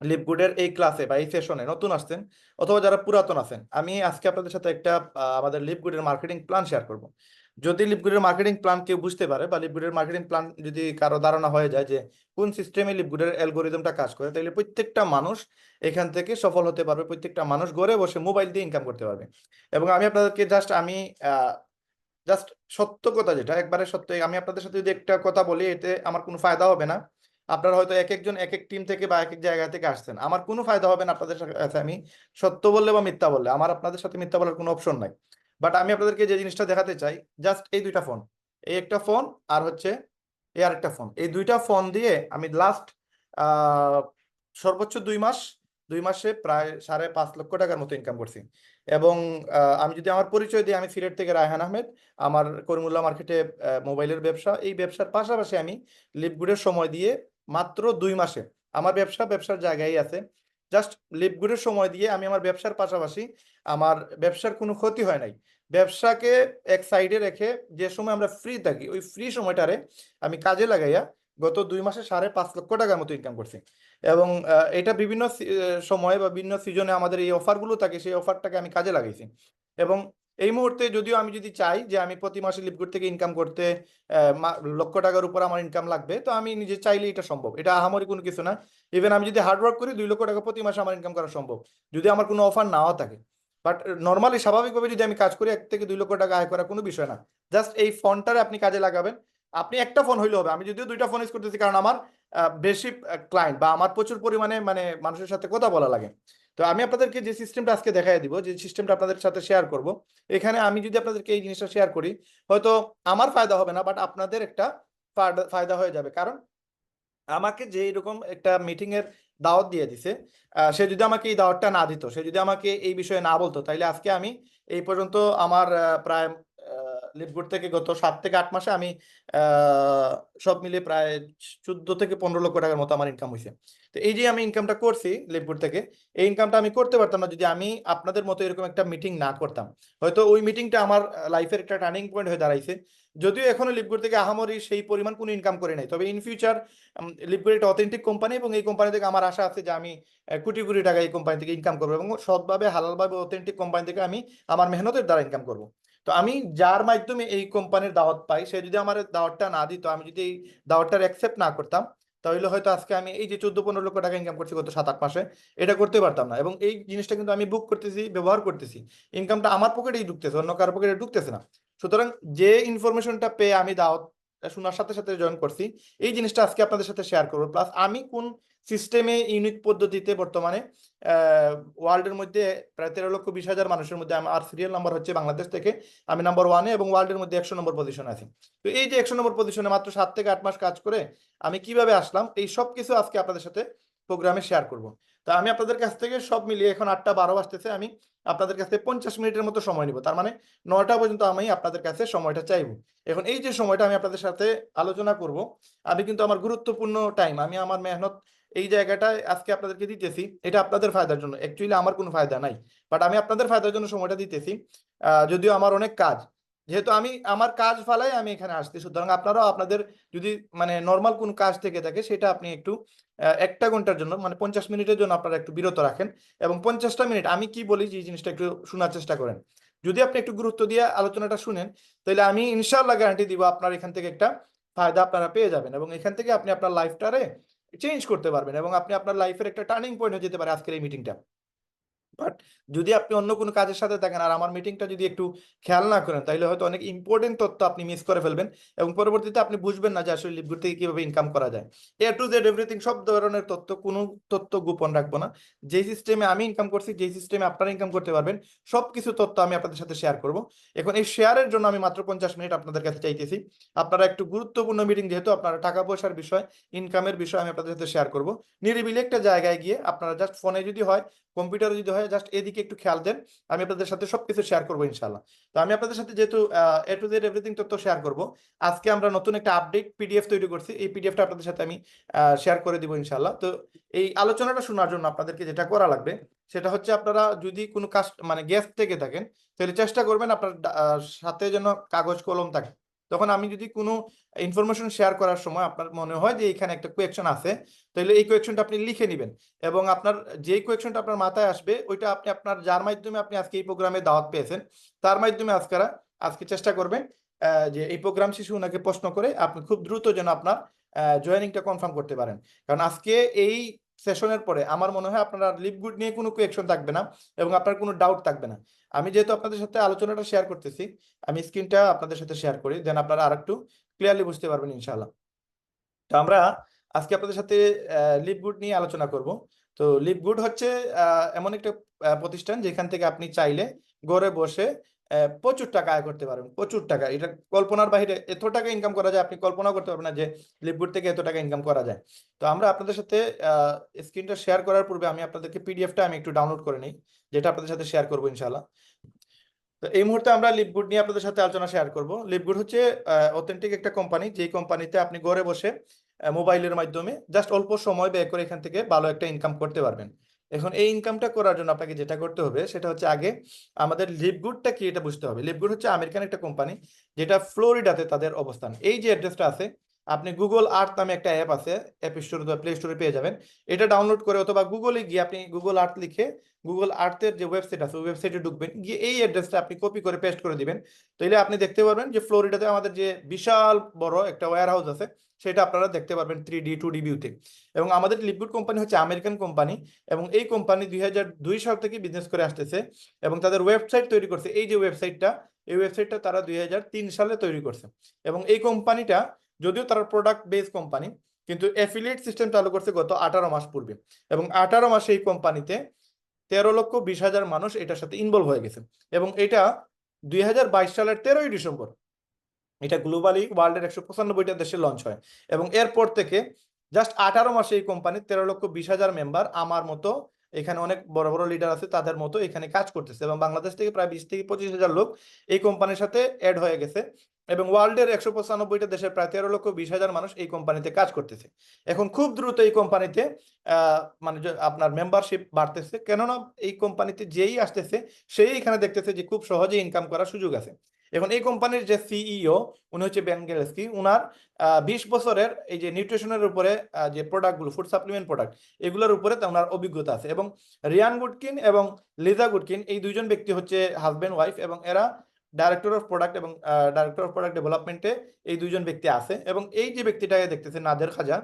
লিপগুডের এই ক্লাসে বা এই সেশনে নতুন আসছেন অথবা যারা পুরাতন আছেন, আমি আজকে আপনাদের সাথে একটা আমাদের লিপগুডের মার্কেটিং প্ল্যান শেয়ার করব। যদি লিপগুডের মার্কেটিং প্ল্যান কেউ বুঝতে পারে বা লিপগুডের মার্কেটিং প্ল্যান যদি কারো ধারণা হয়ে যায় যে কোন সিস্টেমে লিপগুডের অ্যালগোরিদমটা কাজ করে, তাহলে প্রত্যেকটা মানুষ এখান থেকে সফল হতে পারবে, প্রত্যেকটা মানুষ ঘরে বসে মোবাইল দিয়ে ইনকাম করতে পারবে। এবং আমি আপনাদেরকে জাস্ট সত্য কথা, যেটা একবারে সত্য, আমি আপনাদের সাথে যদি একটা কথা বলি এতে আমার কোনো ফায়দা হবে না। আপনারা হয়তো এক একজন এক এক টিম থেকে বা এক এক জায়গা থেকে আসছেন, আমার কোনো ফায়দা হবে না আপনাদের সাথে আমি সত্য বললে বা মিথ্যা বললে, আমার আপনাদের সাথে মিথ্যা বলার কোনো অপশন নাই। বাট আমি আপনাদেরকে যে জিনিসটা দেখাতে চাই, জাস্ট এই দুইটা ফোন, এই একটা ফোন আর হচ্ছে এই আরেকটা ফোন, এই দুইটা ফোন দিয়ে আমি লাস্ট সর্বোচ্চ 2 মাস, 2 মাসে প্রায় 5.5 লক্ষ টাকার মতো ইনকাম করছি। এবং আমি যদি আমার পরিচয় দিই, আমি সিলেট থেকে রায়হান আহমেদ। আমার করিমুল্লাহ মার্কেটে মোবাইলের ব্যবসা, এই ব্যবসার পাশাপাশি আমি লিপগুডের সময় দিয়ে মাত্র 2 মাসে আমার ব্যবসার জায়গায় আছে। জাস্ট লিপগুডের সময় দিয়ে আমি আমার ব্যবসার পাশাপাশি, আমার ব্যবসার কোনো ক্ষতি হয় নাই। ব্যবসাকে এক সাইডে রেখে যে সময় আমরা ফ্রি থাকি, ওই ফ্রি সময়টারে আমি কাজে লাগাইয়া গত 2 মাসে 5.5 লক্ষ টাকার মতো ইনকাম করছি। এবং এটা বিভিন্ন সময় বা বিভিন্ন সিজনে আমাদের এই অফারগুলো থাকে, সেই অফারটাকে আমি কাজে লাগাইছি। এবং এই মুহূর্তে যদিও আমি যদি চাই যে আমি প্রতি মাসে লিপগুড থেকে ইনকাম করতে লক্ষ টাকার উপর আমার ইনকাম লাগবে, তো আমি নিজে চাইলে এটা সম্ভব, এটা আহামরি কোনো কিছু না। ইভেন আমি যদি হার্ডওয়ার্ক করি 2 লক্ষ টাকা প্রতি মাসে আমার ইনকাম করা সম্ভব, যদি আমার কোনো অফার নাও থাকে। বাট নর্মালি স্বাভাবিকভাবে যদি আমি কাজ করি 1 থেকে 2 লক্ষ টাকা আয় করা কোনো বিষয় না। জাস্ট এই ফোনটারে আপনি কাজে লাগাবেন। আপনি একটা ফোন হইলে হবে, আমি যদিও দুইটা ফোন ইউজ করতেছি কারণ আমার বেশি ক্লায়েন্ট বা আমার প্রচুর পরিমাণে মানে মানুষের সাথে কথা বলা লাগে। তো আমি আপনাদেরকে যে সিস্টেমটা আজকে দেখাই দিব, যে সিস্টেমটা আপনাদের সাথে শেয়ার করব, এখানে আমি যদি আপনাদেরকে এই জিনিসটা শেয়ার করি, হয়তো আমার ফায়দা হবে না, বাট আপনাদের একটা ফায়দা হয়ে যাবে। কারণ আমাকে যে এরকম একটা মিটিং এর দাওয়াত দিয়ে দিছে, সে যদি আমাকে এই দাওয়াতটা না দিত, সে যদি আমাকে এই বিষয়ে না বলতো, তাইলে আজকে আমি এই পর্যন্ত আমার প্রায় লিপগুড থেকে গত 7 থেকে 8 মাসে আমি সব মিলিয়ে প্রায় 14 থেকে 15 লক্ষ টাকার মতো আমার ইনকাম হয়েছে। তো এই যে আমি ইনকামটা করছি লিপগুড থেকে, এই ইনকামটা আমি করতে পারতাম না যদি আমি আপনাদের মতো এরকম একটা মিটিং না করতাম। হয়তো ওই মিটিংটা আমার লাইফের একটা টার্নিং পয়েন্ট হয়ে দাঁড়াইছে। যদিও এখনো লিপগুড থেকে আহামরি সেই পরিমাণ কোনো ইনকাম করে নাই, তবে ইন ফিউচার লিপগুড একটা অথেন্টিক কোম্পানি, এবং এই কোম্পানি থেকে আমার আশা আছে যে আমি কোটি কোটি টাকা এই কোম্পানি থেকে ইনকাম করবো, এবং সৎভাবে হালালভাবে অথেন্টিক কোম্পানি থেকে আমি আমার মেহনতের দ্বারা ইনকাম করব। তো আমি যার মাধ্যমে এই কোম্পানির দাওয়াত পাই, সে যদি আমার দাওয়াতটা না দিত, আমি যদি এই দাওয়াতটার অ্যাকসেপ্ট না করতাম, তাহলে হয়তো আজকে আমি এই যে 14-15 লক্ষ টাকা ইনকাম করছি গত 7-8 মাসে, এটা করতে পারতাম না। এবং এই জিনিসটা কিন্তু আমি বুক করতেছি, ব্যবহার করতেছি, ইনকামটা আমার পকেটেই ঢুকতেছে, অন্য কারো পকেটে ঢুকতেছে না। সুতরাং যে ইনফরমেশনটা পেয়ে আমি দাওয়াত শোনার সাথে সাথে জয়েন করছি, এই জিনিসটা আজকে আপনাদের সাথে শেয়ার করবো। প্লাস আমি কোন সিস্টেমে ইউনিক পদ্ধতিতে বর্তমানে ওয়ার্ল্ডের মধ্যে প্রায় 13,20,000 মানুষের মধ্যে আমার সিরিয়াল নাম্বার হচ্ছে বাংলাদেশ থেকে আমি নাম্বার 1-এ, এবং ওয়ার্ল্ডের মধ্যে 100 নম্বর পজিশনে আছি। তো এই যে 100 নম্বর পজিশনে মাত্র 7 থেকে 8 মাস কাজ করে আমি কিভাবে আসলাম, এই সব কিছু আজকে আপনাদের সাথে প্রোগ্রামে শেয়ার করব। তো আমি আপনাদের কাছ থেকে সব মিলিয়ে, এখন 8টা 12 বাজতেছে, আমি আপনাদের কাছ থেকে 50 মিনিটের মতো সময় নিব। তার মানে 9টা পর্যন্ত আমি আপনাদের কাছে সময়টা চাইবো। এখন এই যে সময়টা আমি আপনাদের সাথে আলোচনা করব, আমি কিন্তু আমার গুরুত্বপূর্ণ টাইম, আমি আমার মেহনত এই জায়গাটায় আজকে আপনাদেরকে দিতেছি, এটা আপনাদের ফায়দার জন্য, অ্যাকচুয়ালি আমার কোনো ফায়দা নাই, বাট আমি আপনাদের ফায়দার জন্য সময়টা দিতেছি। যদিও আমার অনেক কাজ, যেহেতু আমি আমার কাজ ফালাই আমি এখানে আসছি, সুতরাং আপনারাও আপনাদের যদি মানে নর্মাল কোন কাজ থেকে থাকে, সেটা আপনি একটু 1টা ঘন্টার জন্য মানে 50 মিনিটের জন্য আপনারা একটু বিরত রাখেন, এবং 50টা মিনিট আমি কি বলি যে জিনিসটা একটু শোনার চেষ্টা করেন। যদি আপনি একটু গুরুত্ব দিয়ে আলোচনাটা শুনেন, তাহলে আমি ইনশাআল্লাহ গ্যারান্টি দিব আপনার এখান থেকে একটা ফায়দা আপনারা পেয়ে যাবেন, এবং এখান থেকে আপনি আপনার লাইফটারে চেঞ্জ করতে পারবেন, এবং আপনি আপনার লাইফের একটা টার্নিং পয়েন্ট হয়ে যেতে পারে আজকের এই মিটিংটা। বাট যদি আপনি অন্য কোনো কাজের সাথে থাকেন আর আমার মিটিংটা যদি একটু খেয়াল না করেন, তাহলে হয়তো অনেক ইম্পর্টেন্ট তথ্য আপনি মিস করে ফেলবেন, এবং পরবর্তীতে আপনি বুঝবেন না যে আসলে লিপগুড থেকে কিভাবে ইনকাম করা যায়। A to Z এভরিথিং, সব ধরনের তথ্য, কোনো তথ্য গোপন রাখবো না। যে সিস্টেমে আমি ইনকাম করছি, যে সিস্টেমে আপনারা ইনকাম করতে পারবেন, সবকিছু তথ্য আমি আপনাদের সাথে শেয়ার করব। এখন এই শেয়ারের জন্য আমি মাত্র 50 মিনিট আপনাদের কাছে চাইতেছি। আপনারা একটু গুরুত্বপূর্ণ মিটিং, যেহেতু আপনারা টাকা পয়সার বিষয়, ইনকামের বিষয় আমি আপনাদের সাথে শেয়ার করব। নিরিবিলি একটা জায়গায় গিয়ে আপনারা জাস্ট ফোনে যদি হয়, কম্পিউটারে যদি হয়, জাস্ট এদিকে একটু খেয়াল দেন, আমি আপনাদের সাথে সবকিছু শেয়ার করবো ইনশাল্লাহ। তো আমি আপনাদের সাথে যেহেতু A to Z এভরিথিং তথ্য শেয়ার করব, আজকে আমরা নতুন একটা আপডেট পিডিএফ তৈরি করছি, এই পিডিএফটা আপনাদের সাথে আমি শেয়ার করে দিব ইনশাল্লাহ। তো এই আলোচনাটা শোনার জন্য আপনাদেরকে যেটা করা লাগবে, সেটা হচ্ছে আপনারা যদি কোনো কাজ মানে গেস্ট থেকে থাকেন, তাহলে চেষ্টা করবেন আপনার সাথে যেন কাগজ কলম থাকে। তখন আমি যদি কোনো ইনফরমেশন শেয়ার করার সময় আপনার মনে হয় যে এখানে একটা কোয়েকশন আছে, তাহলে এই কোয়েকশনটা আপনি লিখে নেবেন এবং আপনার যেই কোয়েকশনটা আপনার মাথায় আসবে ওইটা আপনি আপনার যার মাধ্যমে আপনি আজকে এই প্রোগ্রামে দাওয়াত পেয়েছেন তার মাধ্যমে আজকে চেষ্টা করবেন যে এই প্রোগ্রাম শেষে ওনাকে প্রশ্ন করে আপনি খুব দ্রুত যেন আপনার জয়েনিংটা কনফার্ম করতে পারেন। কারণ আজকে এই সেশনের পরে আমার মনে হয় আপনার লিভ গুড নিয়ে কোনো কোয়েকশন থাকবে না এবং আপনার কোনো ডাউট থাকবে না। আমি যেহেতু আপনাদের সাথে আলোচনাটা শেয়ার করতেছি, আমি স্ক্রিনটা আপনাদের সাথে শেয়ার করি, দেন আপনারা আরেকটু ক্লিয়ারলি বুঝতে পারবেন ইনশাআল্লাহ। তো আমরা আজকে আপনাদের সাথে লিভ গুড নিয়ে আলোচনা করব। তো লিভ গুড হচ্ছে এমন একটা প্রতিষ্ঠান যেখান থেকে আপনি চাইলে ঘরে বসে প্রচুর টাকা আয় করতে পারবেন, প্রচুর টাকা। এটা কল্পনার বাইরে, এত টাকা ইনকাম করা যায় আপনি কল্পনা করতে পারবেন না যে লিভ গুড থেকে এত টাকা ইনকাম করা যায়। তো আমরা আপনাদের সাথে স্ক্রিনটা শেয়ার করার পূর্বে আমি আপনাদেরকে পিডিএফটা আমি একটু ডাউনলোড করে নিই, যেটা আপনাদের সাথে শেয়ার করবো ইনশাআল্লাহ। তো এই মুহূর্তে আমরা লিভগুড নিয়ে আপনাদের সাথে আলোচনা শেয়ার করব। লিভগুড হচ্ছে অথেন্টিক একটা কোম্পানি, যেই কোম্পানিতে আপনি ঘরে বসে মোবাইলের মাধ্যমে জাস্ট অল্প সময় ব্যয় করে এখান থেকে ভালো একটা ইনকাম করতে পারবেন। এখন এই ইনকামটা করার জন্য আপনাকে যেটা করতে হবে সেটা হচ্ছে আগে আমাদের লিভগুডটা কি এটা বুঝতে হবে। লিভগুড হচ্ছে আমেরিকান একটা কোম্পানি, যেটা ফ্লোরিডাতে তাদের অবস্থান। এই যে অ্যাড্রেসটা আছে, আপনি গুগল আর্থ নামে একটা অ্যাপ আছে, অ্যাপ স্টোর অথবা প্লে স্টোরে পেয়ে যাবেন। এটা ডাউনলোড করে অথবা গুগলে গিয়ে আপনি গুগল আর্থ লিখে গুগল আর্থের যে ওয়েবসাইট আছে ওই ওয়েবসাইটে ঢুকবেন, গিয়ে এই অ্যাড্রেসটা আপনি কপি করে পেস্ট করে দিবেন। তাইলে আপনি দেখতে পারবেন যে ফ্লোরিডাতে আমাদের যে বিশাল বড় একটা ওয়্যার হাউস আছে সেটা আপনারা দেখতে পারবেন 3D 2D ভিউতে। এবং আমাদের লিভগুড কোম্পানি হচ্ছে আমেরিকান কোম্পানি, এবং এই কোম্পানি 2002 সাল থেকে বিজনেস করে আসতেছে এবং তাদের ওয়েবসাইট তৈরি করছে। এই যে ওয়েবসাইটটা, এই ওয়েবসাইটটা তারা 2003 সালে তৈরি করছে। এবং এই কোম্পানিটা যদিও তারা প্রোডাক্ট বেস কোম্পানি, কিন্তু অ্যাফিলিয়েট সিস্টেম চালু করছে গত 18 মাস পূর্বে। এবং 18 মাসে এই কোম্পানিতে 13,20,000 মানুষ এটার সাথে ইনভলভ হয়ে গেছে। এবং এটা 2022 সালের 13ই ডিসেম্বর এটা গ্লোবালি ওয়ার্ল্ডের 195টা দেশে লঞ্চ হয়। এবং এরপর থেকে জাস্ট 18 মাসে এই কোম্পানির 13,20,000 মেম্বার আমার মতো, এখানে অনেক বড় বড় লিডার আছে তাদের মতো এখানে কাজ করতেছে। এবং বাংলাদেশ থেকে প্রায় 20,000 থেকে 25,000 লোক এই কোম্পানির সাথে অ্যাড হয়ে গেছে। এবং ওয়ার্ল্ডের 195টা দেশের প্রায় 13,20,000 মানুষ এই কোম্পানিতে কাজ করতেছে। এখন খুব দ্রুত এই কোম্পানিতে মানে আপনার মেম্বারশিপ বাড়তেছে, কেননা এই কোম্পানিতে যেই আসতেছে সেই এখানে দেখতেছে যে খুব সহজে ইনকাম করার সুযোগ আছে। এখন এই কোম্পানির যে সিইও, উনি হচ্ছে বেন গেলেস্কি। উনার 20 বছরের এই যে নিউট্রিশনের উপরে যে প্রোডাক্টগুলো, ফুড সাপ্লিমেন্ট প্রোডাক্ট, এগুলোর উপরে ওনার অভিজ্ঞতা আছে। এবং রিয়ান গুডকিন এবং লিজা গুডকিন এই দুইজন ব্যক্তি হচ্ছে হাজব্যান্ড ওয়াইফ, এবং এরা ডাইরেক্টর অফ প্রোডাক্ট এবং ডাইরেক্টর অফ প্রোডাক্ট ডেভেলপমেন্টে এই দুইজন ব্যক্তি আছে। এবং এই যে ব্যক্তিটাকে দেখতেছে নাদের খাজা,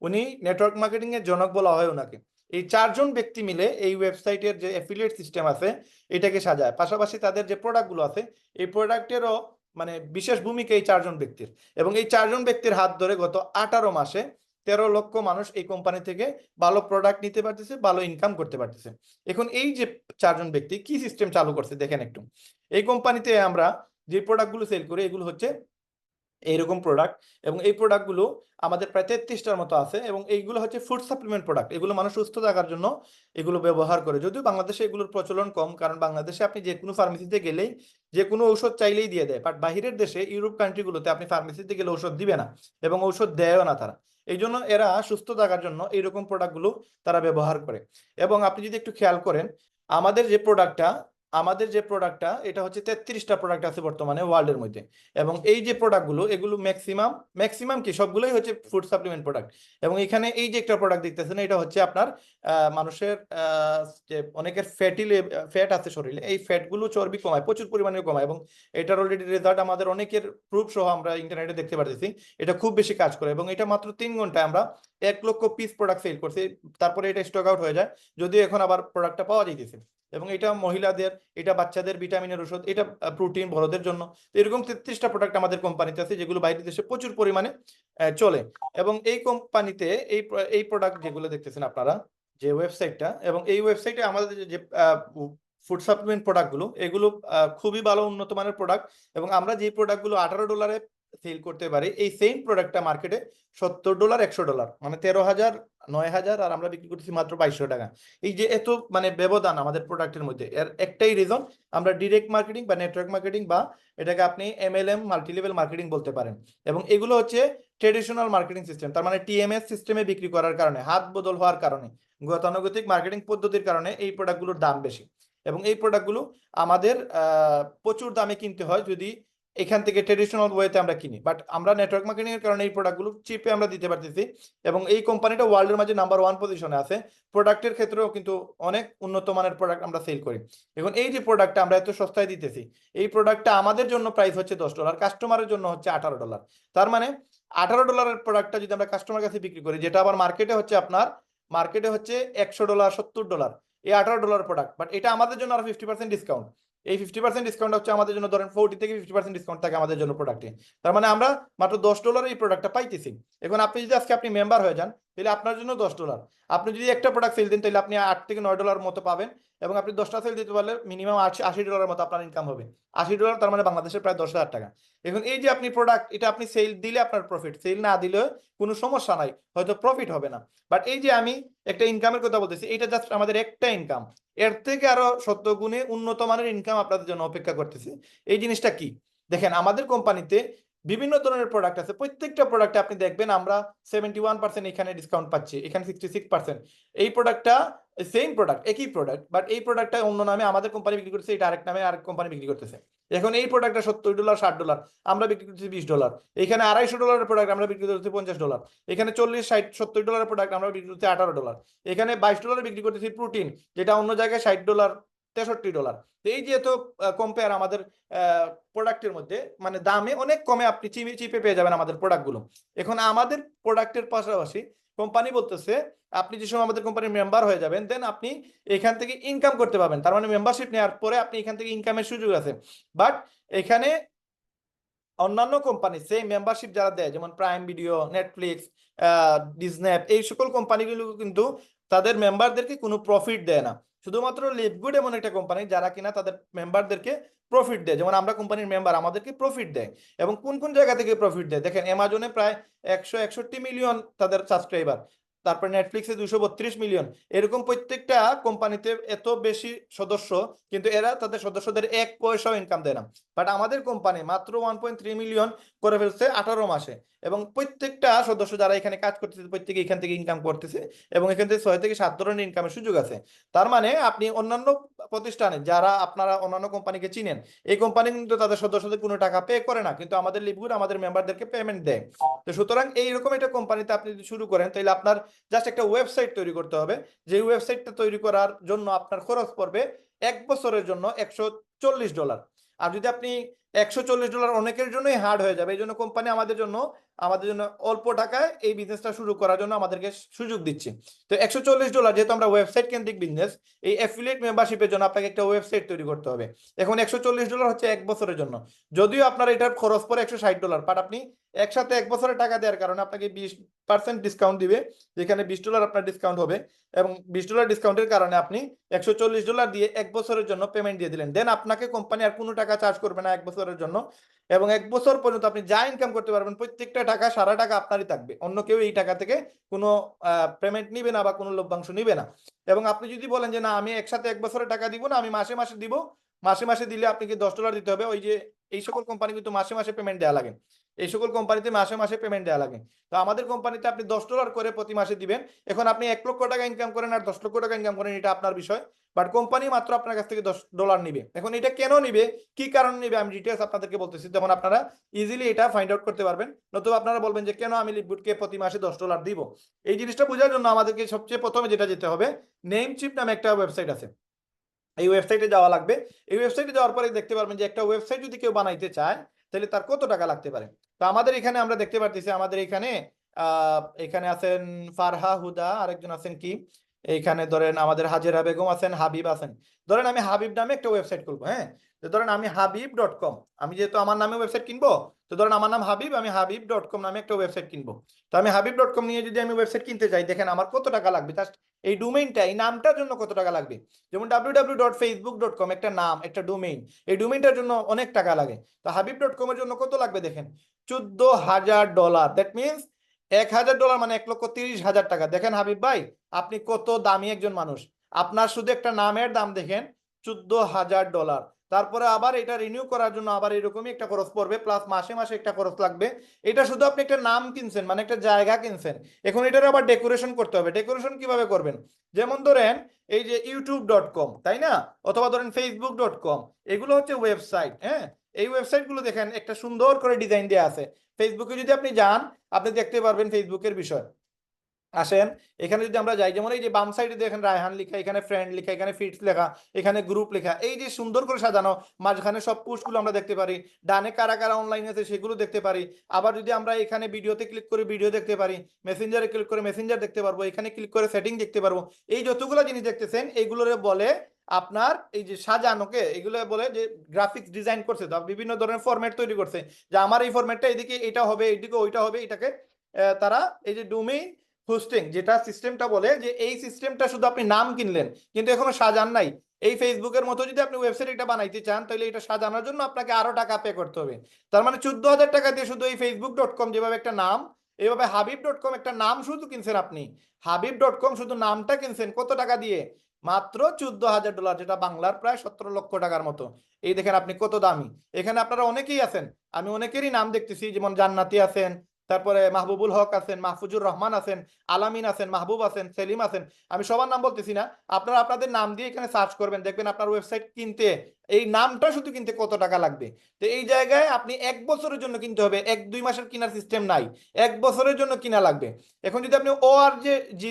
উনি নেটওয়ার্ক মার্কেটিং এর জনক বলা হয় ওনাকে। এই 4জন ব্যক্তি মিলে এই ওয়েবসাইটের যে অ্যাফিলিয়েট সিস্টেম আছে এটাকে সাজায়। পাশাপাশি তাদের যে প্রোডাক্টগুলো আছে এই প্রোডাক্টেরও মানে বিশেষ ভূমিকা এই 4জন ব্যক্তির। এবং এই 4জন ব্যক্তির হাত ধরে গত 18 মাসে 13 লক্ষ মানুষ এই কোম্পানি থেকে ভালো প্রোডাক্ট নিতে পারতেছে, ভালো ইনকাম করতে পারতেছে। এখন এই যে 4জন ব্যক্তি কি সিস্টেম চালু করছে দেখেন একটু। এই কোম্পানিতে আমরা যে প্রোডাক্টগুলো সেল করি এগুলো হচ্ছে এইরকম প্রোডাক্ট, এবং এই প্রোডাক্টগুলো আমাদের প্রায় 33টার মতো আছে। এবং এইগুলো হচ্ছে ফুড সাপ্লিমেন্ট প্রোডাক্ট, এগুলো মানুষ সুস্থ থাকার জন্য এগুলো ব্যবহার করে। যদিও বাংলাদেশে এগুলোর প্রচলন কম, কারণ বাংলাদেশে আপনি যে কোনো ফার্মেসিতে গেলেই যে কোনো ঔষধ চাইলেই দিয়ে দেয়, বাট বাহিরের দেশে ইউরোপ কান্ট্রিগুলোতে আপনি ফার্মেসিতে গেলে ঔষধ দিবে না এবং ঔষধ দেয়ও না তারা। এই জন্য এরা সুস্থ থাকার জন্য এইরকম প্রোডাক্টগুলো তারা ব্যবহার করে। এবং আপনি যদি একটু খেয়াল করেন আমাদের যে প্রোডাক্টটা এটা হচ্ছে 33টা প্রোডাক্ট আছে বর্তমানে ওয়ার্ল্ডের মধ্যে। এবং এই যে প্রোডাক্টগুলো এগুলো ম্যাক্সিমাম কি সবগুলোই হচ্ছে ফুড সাপ্লিমেন্ট প্রোডাক্ট। এবং এখানে এই যে একটা প্রোডাক্ট দেখতেছেন এটা হচ্ছে আপনার মানুষের যে অনেকের ফ্যাট আছে শরীরে, এই ফ্যাটগুলো চর্বি কমায়, প্রচুর পরিমাণে কমায়। এবং এটার অলরেডি রেজাল্ট আমাদের অনেকের প্রুফ সহ আমরা ইন্টারনেটে দেখতে পারতেছি এটা খুব বেশি কাজ করে। এবং এটা মাত্র 3 ঘন্টায় আমরা 1 লক্ষ পিস প্রোডাক্ট সেল করছি, তারপরে এটা স্টক আউট হয়ে যায়, যদিও এখন আবার প্রোডাক্টটা পাওয়া যাইতেছে। এবং এটা মহিলাদের, এটা বাচ্চাদের ভিটামিনের ওষুধ, এটা প্রোটিন বড়দের জন্য। এরকম 33টা প্রোডাক্ট আমাদের কোম্পানিতে আছে যেগুলো বাইরের দেশে প্রচুর পরিমাণে চলে। এবং এই কোম্পানিতে এই প্রোডাক্ট যেগুলো দেখতেছেন আপনারা, যে ওয়েবসাইটটা, এবং এই ওয়েবসাইটে আমাদের যে ফুড সাপ্লিমেন্ট প্রোডাক্টগুলো এগুলো খুবই ভালো উন্নত মানের প্রোডাক্ট। এবং আমরা যে প্রোডাক্টগুলো $18 সেল করতে পারি, এই সেম প্রোডাক্টটা মার্কেটে $70 $100, মানে 13,000 9,000, আর আমরা বিক্রি করতেছি মাত্র 2,200 টাকা। এই যে এত মানে ব্যবধান আমাদের প্রোডাক্টের মধ্যে, এর একটাই রিজন, আমরা ডিরেক্ট মার্কেটিং বা নেটওয়ার্ক মার্কেটিং, বা এটাকে আপনি MLM মাল্টি লেভেল মার্কেটিং বলতে পারেন। এবং এগুলো হচ্ছে ট্রেডিশনাল মার্কেটিং সিস্টেম, তার মানে TMS সিস্টেমে বিক্রি করার কারণে, হাত বদল হওয়ার কারণে, গতানুগতিক মার্কেটিং পদ্ধতির কারণে এই প্রোডাক্টগুলোর দাম বেশি। এবং এই প্রোডাক্টগুলো আমাদের প্রচুর দামে কিনতে হয় যদি এখান থেকে ট্রেডিশনাল ওয়েতে আমরা কিনি, বাট আমরা নেটওয়ার্ক মার্কেটিং এর কারণে এই প্রোডাক্টগুলো চিপে আমরা দিতে পারতেছি এবং এই কোম্পানিটা ওয়ার্ল্ডের মাঝে নাম্বার 1 পজিশনে আছে। প্রোডাক্টের ক্ষেত্রেও কিন্তু অনেক উন্নত মানের প্রোডাক্ট আমরা সেল করি। এখন এই যে প্রোডাক্টটা আমরা এত সস্তায় দিতেছি, এই প্রোডাক্টটা আমাদের জন্য প্রাইস হচ্ছে $10, কাস্টমারের জন্য হচ্ছে $18। তার মানে $18 প্রোডাক্টটা যদি আমরা কাস্টমার কাছে বিক্রি করি, যেটা আবার মার্কেটে হচ্ছে আপনার $100, $70, এই $18 প্রোডাক্ট, বাট এটা আমাদের জন্য আরো 50% ডিসকাউন্ট। এই 50% ডিসকাউন্ট হচ্ছে আমাদের জন্য, ধরেন 40 থেকে 50% ডিসকাউন্ট থাকে আমাদের জন্য প্রোডাক্টে। তার মানে আমরা মাত্র $10 এই প্রোডাক্টটা পাইতেছি। এখন আপনি যদি আজকে আপনি মেম্বার হয়ে যান, তাহলে আপনার জন্য $10। আপনি যদি একটা প্রোডাক্ট সেল দেন, তাহলে আপনি $8 থেকে $9 মতো পাবেন এবং আপনি 10টা সেল দিতে পারলে মিনিমাম $80 মতো আপনার ইনকাম হবে। $80, তার মানে বাংলাদেশের প্রায় 10,000 টাকা। এখন এই যে আপনি প্রোডাক্ট, এটা আপনি সেল দিলে আপনার প্রফিট, সেল না দিলে কোনো সমস্যা নাই, হয়তো প্রফিট হবে না, বাট এই যে আমি একটা ইনকামের কথা বলতেছি, এটা জাস্ট আমাদের একটা ইনকাম, এর থেকে আরো 70 গুণে উন্নত মানের ইনকাম আপনাদের জন্য অপেক্ষা করতেছে। এই জিনিসটা কি দেখেন, আমাদের কোম্পানিতে বিভিন্ন ধরনের প্রোডাক্ট আছে, প্রত্যেকটা প্রোডাক্টে আপনি দেখবেন আমরা 71% এখানে ডিসকাউন্ট পাচ্ছি, এখানে 66%। এই প্রোডাক্টটা সেম প্রোডাক্ট, একই প্রোডাক্ট, বাট এই প্রোডাক্টটা অন্য নামে আমাদের কোম্পানি বিক্রি করতেছে, এটা আরেক নামে আরেক কোম্পানি বিক্রি করতেছে। এখন এই প্রোডাক্টটা $70 $60, আমরা বিক্রি করতেছি $20। এখানে $250 প্রোডাক্ট আমরা বিক্রি করতেছি $50। এখানে 40 60 $70 প্রোডাক্ট আমরা বিক্রি করতেছি $18। এখানে $22 বিক্রি করতেছি প্রোটিন, যেটা অন্য জায়গায় $60 $63। তো এই যে এত কম্পেয়ার আমাদের প্রোডাক্টের মধ্যে, মানে দামে অনেক কমে আপনি চিপে পেয়ে যাবেন আমাদের প্রোডাক্টগুলো। এখন আমাদের প্রোডাক্টের পাশাপাশি কোম্পানি বলতেছে আপনি যে সময় আমাদের কোম্পানির মেম্বার হয়ে যাবেন, দেন আপনি এখান থেকে ইনকাম করতে পারবেন। তার মানে মেম্বারশিপ নেওয়ার পরে আপনি এখান থেকে ইনকামের সুযোগ আছে। বাট এখানে অন্যান্য কোম্পানি সেই মেম্বারশিপ যারা দেয়, যেমন প্রাইম ভিডিও, নেটফ্লিক্স, ডিজনি, এই সকল কোম্পানিগুলো কিন্তু তাদের মেম্বারদেরকে কোনো প্রফিট দেয় না। শুধুমাত্র লিভগুড এমন একটা কোম্পানি যারা কিনা তাদের মেম্বারদেরকে প্রফিট দেয়, যেমন আমরা কোম্পানির মেম্বার, আমাদেরকে প্রফিট দেয়। এবং কোন কোন জায়গা থেকে প্রফিট দেয় দেখেন, অ্যামাজনে প্রায় 161 মিলিয়ন তাদের সাবস্ক্রাইবার, তারপর নেটফ্লিক্সে 232 মিলিয়ন। এরকম প্রত্যেকটা কোম্পানিতে এত বেশি সদস্য, কিন্তু এরা তাদের সদস্যদের 1 পয়সাও ইনকাম দেয় না। বাট আমাদের কোম্পানি মাত্র 1.3 মিলিয়ন করে ফেলছে 18 মাসে, এবং প্রত্যেকটা সদস্য যারা এখানে কাজ করতেছে প্রত্যেকে এখান থেকে ইনকাম করতেছে, এবং এখান থেকে 6 থেকে 7 ধরনের ইনকামের সুযোগ আছে। তার মানে আপনি অন্যান্য প্রতিষ্ঠানে যারা আপনারা অন্যান্য কোম্পানিকে চিনেন, এই কোম্পানি কিন্তু তাদের সদস্যদের কোনো টাকা পে করে না, কিন্তু আমাদের লিভগুড আমাদের মেম্বারদেরকে পেমেন্ট দেয়। তো সুতরাং এইরকম একটা কোম্পানিতে আপনি যদি শুরু করেন, তাহলে আপনার জাস্ট একটা ওয়েবসাইট তৈরি করতে হবে, যে ওয়েবসাইটটা তৈরি করার জন্য আপনার খরচ পড়বে 1 বছরের জন্য $140। আর যদি আপনি $140 অনেকের জন্যই হার্ড হয়ে যাবে, এই জন্য কোম্পানি আমাদের জন্য অল্প টাকায় এই বিজনেসটা শুরু করার জন্য আমাদেরকে সুযোগ দিচ্ছে। তো $140, যেহেতু আমরা ওয়েবসাইট কেন্দ্রিক বিজনেস, এই অ্যাফিলিয়েট মেম্বারশিপের জন্য আপনাকে একটা ওয়েবসাইট তৈরি করতে হবে। এখন $140 হচ্ছে 1 বছরের জন্য, যদিও আপনার এটার খরচ পড়ে $160, বাট আপনি একসাথে 1 বছরের টাকা দেওয়ার কারণে আপনাকে 20% ডিসকাউন্ট দিবে, যেখানে $20 আপনার ডিসকাউন্ট হবে, এবং $20 ডিসকাউন্টের কারণে আপনি $140 দিয়ে 1 বছরের জন্য পেমেন্ট দিয়ে দিলেন। দেন আপনাকে কোম্পানি আর কোনো টাকা চার্জ করবে না 1 বছরের জন্য, এবং 1 বছর পর্যন্ত আপনি যা ইনকাম করতে পারবেন প্রত্যেকটা টাকা, সারা টাকা আপনারই থাকবে, অন্য কেউ এই টাকা থেকে কোনো পেমেন্ট নিবে না বা কোনো লভ্যাংশ নিবে না। এবং আপনি যদি বলেন যে না আমি একসাথে 1 বছরের টাকা দিব না, আমি মাসে মাসে দিব, মাসে মাসে দিলে আপনাকে $10 দিতে হবে। ওই যে এই সকল কোম্পানি কিন্তু মাসে মাসে পেমেন্ট দেওয়া লাগে, এই সকল কোম্পানিতে মাসে মাসে পেমেন্ট দেওয়া লাগে। তো আমাদের কোম্পানিতে আপনি $10 করে প্রতি মাসে দিবেন। এখন আপনি 1 লক্ষ টাকা ইনকাম করেন আর 10 লক্ষ টাকা ইনকাম করেন, এটা আপনার বিষয়, বাট কোম্পানি মাত্র আপনার কাছ থেকে $10 নিবে। এখন এটা কেন নিবে, কি কারণ নিবে, আমি ডিটেলস আপনাদেরকে বলতেছি, তখন আপনারা ইজিলি এটা ফাইন্ড আউট করতে পারবেন। নতুবা আপনারা বলবেন যে কেন আমি লিভগুডকে প্রতি মাসে $10 দিব। এই জিনিসটা বোঝার জন্য আমাদেরকে সবচেয়ে প্রথমে যেটা যেতে হবে, নেমচিপ নামে একটা ওয়েবসাইট আছে, এই ওয়েবসাইটে যাওয়া লাগবে। এই ওয়েবসাইটে যাওয়ার পরে দেখতে পারবেন যে একটা ওয়েবসাইট যদি কেউ বানাইতে চায়, তাহলে তার কত টাকা লাগতে পারে। তো আমাদের এখানে আমরা দেখতে পারতেছি, আমাদের এখানে এখানে আছেন ফারহা হুদা, আরেকজন আছেন কি, এইখানে ধরেন আমাদের হাজেরা বেগম আছেন, হাবিব আছেন। ধরেন আমি হাবিব নামে একটা ওয়েবসাইট খুলবো, হ্যাঁ, তো ধরেন আমি habib.com, আমি যেহেতু আমার নামে ওয়েবসাইট কিনবো, তো ধরেন আমার নাম হাবিব, আমি habib.com নামে একটা ওয়েবসাইট কিনবো। তো আমি habib.com নিয়ে যদি আমি ওয়েবসাইট কিনতে চাই, দেখেন আমার কত টাকা লাগবে, জাস্ট এই ডোমেইনটা, এই নামটার জন্য কত টাকা লাগবে। যেমন www.facebook.com একটা নাম, একটা ডোমেইন, এই ডোমেইনটার জন্য অনেক টাকা লাগে। তো habib.com এর জন্য কত লাগবে দেখেন, $14,000। দ্যাট মিনস $1,000 মানে 1,30,000 টাকা। দেখেন হাবিব ভাই, আপনি কত দামি একজন মানুষ, আপনার শুধু একটা নামের দাম দেখেন $14,000। তারপরে আবার এটা রিনিউ করার জন্য আবার এরকমই একটা খরচ পড়বে, প্লাস মাসে মাসে একটা খরচ লাগবে। এটা শুধু আপনি একটা নাম কিনছেন, মানে একটা জায়গা কিনছেন। এখন এটার আবার ডেকোরেশন করতে হবে। ডেকোরেশন কিভাবে করবেন, যেমন ধরেন এই যে youtube.com, তাই না, অথবা ধরেন facebook.com, এগুলো হচ্ছে ওয়েবসাইট, হ্যাঁ, এই ওয়েবসাইটগুলো দেখেন একটা সুন্দর করে ডিজাইন দেওয়া আছে। ফেসবুকে যদি আপনি যান আপনি দেখতে পারবেন ফেসবুকের বিষয়। আসেন এখানে যদি আমরা যাই, যেমন এই যে বাম সাইডে দেখেন রায়হান লেখা, এখানে ফ্রেন্ড লেখা, এখানে ফিটস লেখা, এখানে গ্রুপ লেখা, এই যে সুন্দর করে সাজানো, মাঝখানে সব পোস্টগুলো আমরা দেখতে পারি, ডানে কারা কারা অনলাইন আছে সেগুলো দেখতে পারি। আবার যদি আমরা এখানে ভিডিওতে ক্লিক করে ভিডিও দেখতে পারি, মেসেঞ্জারে ক্লিক করে মেসেঞ্জার দেখতে পারবো, এখানে ক্লিক করে সেটিং দেখতে পারবো। এই যতগুলো জিনিস দেখতেছেন এইগুলোরে বলে আপনার এই যে সাজানোকে, এগুলো বলে যে গ্রাফিক্স ডিজাইন করছে, তো বিভিন্ন ধরনের ফরম্যাট তৈরি করছে, যে আমার এই ফরম্যাটটা এদিকে এটা হবে, এইদিকে ওইটা হবে, এটাকে তারা এই যে ডোমেইন হোস্টিং যেটা সিস্টেমটা বলে যে এই সিস্টেমটা শুধু আপনি নাম কিনলেন কিন্তু এখনো সাজান নাই। এই ফেসবুকের মতো যদি আপনি ওয়েবসাইট এটা বানাইতে চান তাহলে এটা সাজানোর জন্য আপনাকে আরো টাকা পে করতে হবে। তার মানে 14,000 টাকা দিয়ে শুধু এই facebook.com যেভাবে একটা নাম, এইভাবে হাবিব.com একটা নাম শুধু কিনছেন আপনি। হাবিব.com শুধু নামটা কিনছেন কত টাকা দিয়ে? মাত্র $14,000, যেটা বাংলার প্রায় 17 লক্ষ টাকার মতো। এই দেখেন আপনি কত দামি। এখানে আপনারা অনেকেই আছেন, আমি অনেকেরই নাম দেখতেছি, যেমন জান্নাতি আছেন, তারপরে মাহবুবুল হক আছেন, মাহফুজুর রহমান আছেন, আলামিন আছেন, মাহবুব আছেন, সেলিম আছেন। আমি সবার নাম বলতেছি না, আপনারা আপনাদের নাম দিয়ে এখানে সার্চ করবেন, দেখবেন আপনার ওয়েবসাইট কিনতে এই নামটা শুধু কিনতে কত টাকা লাগবে। তো এই জায়গায় আপনি 1 বছরের জন্য কিনতে হবে, 1-2 মাসের কেনার সিস্টেম নাই, 1 বছরের জন্য কিনা লাগবে। এখন যদি আপনি ORG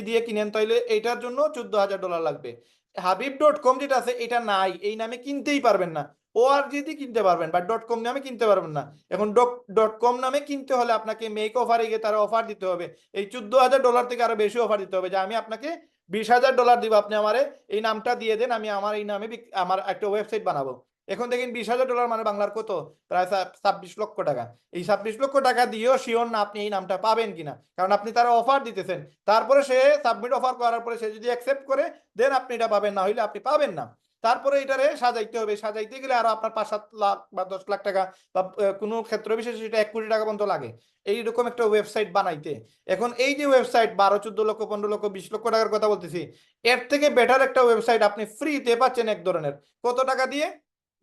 দিয়ে কিনেন তাহলে এটার জন্য $14,000 লাগবে। হাবিব.com যেটা আছে এটা নাই, এই নামে কিনতেই পারবেন না। ORG দিয়ে কিনতে পারবেন বাট .com নামে কিনতে পারবেন না। এখন .com নামে কিনতে হলে আপনাকে মেক অফারে গিয়ে তারা অফার দিতে হবে, এই $14,000 থেকে আরো বেশি অফার দিতে হবে, যে আমি আপনাকে $20,000 দিব, আপনি আমারে এই নামটা দিয়ে দেন, আমি আমার এই নামে আমার একটা ওয়েবসাইট বানাবো। এখন দেখেন $20,000 মানে বাংলার কত? প্রায় 26 লক্ষ টাকা। এই 26 লক্ষ টাকা দিয়েও শিওর না আপনি এই নামটা পাবেন কিনা, কারণ আপনি তারা অফার দিতেছেন। তারপরে সে সাবমিট অফার করার পরে সে যদি অ্যাকসেপ্ট করে দেন আপনি এটা পাবেন, না হইলে আপনি পাবেন না। তারপরে এটারে সাজাইতে হবে, সাজাইতে গেলে আরো আপনার 5-7 লাখ বা 10 লাখ টাকা বা কোনো ক্ষেত্র বিশেষে সেটা 1 কোটি টাকা পর্যন্ত লাগে এইরকম একটা ওয়েবসাইট বানাইতে। এখন এই যে ওয়েবসাইট 12-14 লক্ষ 15 লক্ষ 20 লক্ষ টাকার কথা বলতেছি, এর থেকে বেটার একটা ওয়েবসাইট আপনি ফ্রিতে পাচ্ছেন এক ধরনের। কত টাকা দিয়ে?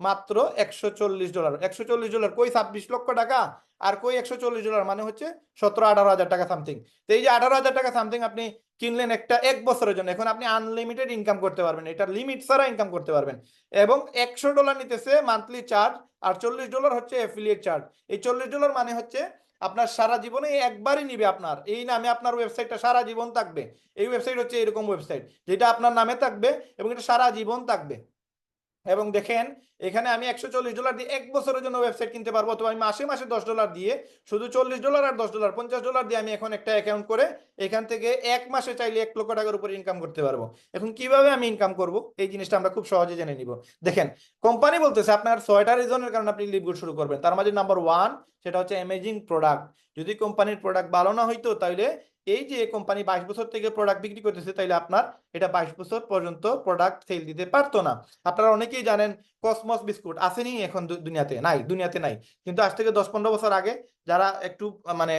মাত্র $140। $140 কই 26 লক্ষ টাকা আর কই $140, মানে হচ্ছে 17-18 হাজার টাকা সামথিং। তো এই যে 18 হাজার টাকা সামথিং আপনি কিনলেন একটা 1 বছরের জন্য, এখন আপনি আনলিমিটেড ইনকাম করতে পারবেন, এটা লিমিট ছাড়া ইনকাম করতে পারবেন। এবং $100 নিতেছে মান্থলি চার্জ, আর $40 হচ্ছে অ্যাফিলিয়েট চার্জ। এই $40 মানে হচ্ছে আপনার সারা জীবনে একবারই নিবে, আপনার এই নামে আপনার ওয়েবসাইটটা সারা জীবন থাকবে। এই ওয়েবসাইট হচ্ছে এরকম ওয়েবসাইট যেটা আপনার নামে থাকবে এবং এটা সারা জীবন থাকবে। এবং দেখেন এখানে আমি $140 দিয়ে 1 বছরের জন্য ওয়েবসাইট কিনতে পারবো, অথবা আমি মাসে মাসে $10 দিয়ে শুধু $40 আর $10 $50 দিয়ে আমি এখন একটা অ্যাকাউন্ট করে এখান থেকে 1 মাসে চাইলে 1 লক্ষ টাকার উপরে ইনকাম করতে পারবো। এখন কিভাবে আমি ইনকাম করব এই জিনিসটা আমরা খুব সহজে জেনে নিব। দেখেন কোম্পানি বলতেছে আপনার 6টা রিজনের কারণে আপনি লিভগুড শুরু করবেন, তার মাঝে নাম্বার 1 সেটা হচ্ছে অ্যামেজিং প্রোডাক্ট। যদি কোম্পানির প্রোডাক্ট ভালো না হইতো তাহলে এই যে কোম্পানি 22 বছর থেকে প্রোডাক্ট বিক্রি করতেছে তাইলে আপনার এটা 22 বছর পর্যন্ত প্রোডাক্ট সেল দিতে পারতো না। আপনারা অনেকেই জানেন কসমস বিস্কুট আসেনি, এখন দুনিয়াতে নাই, দুনিয়াতে নাই, কিন্তু আজ থেকে 10-15 বছর আগে যারা একটু মানে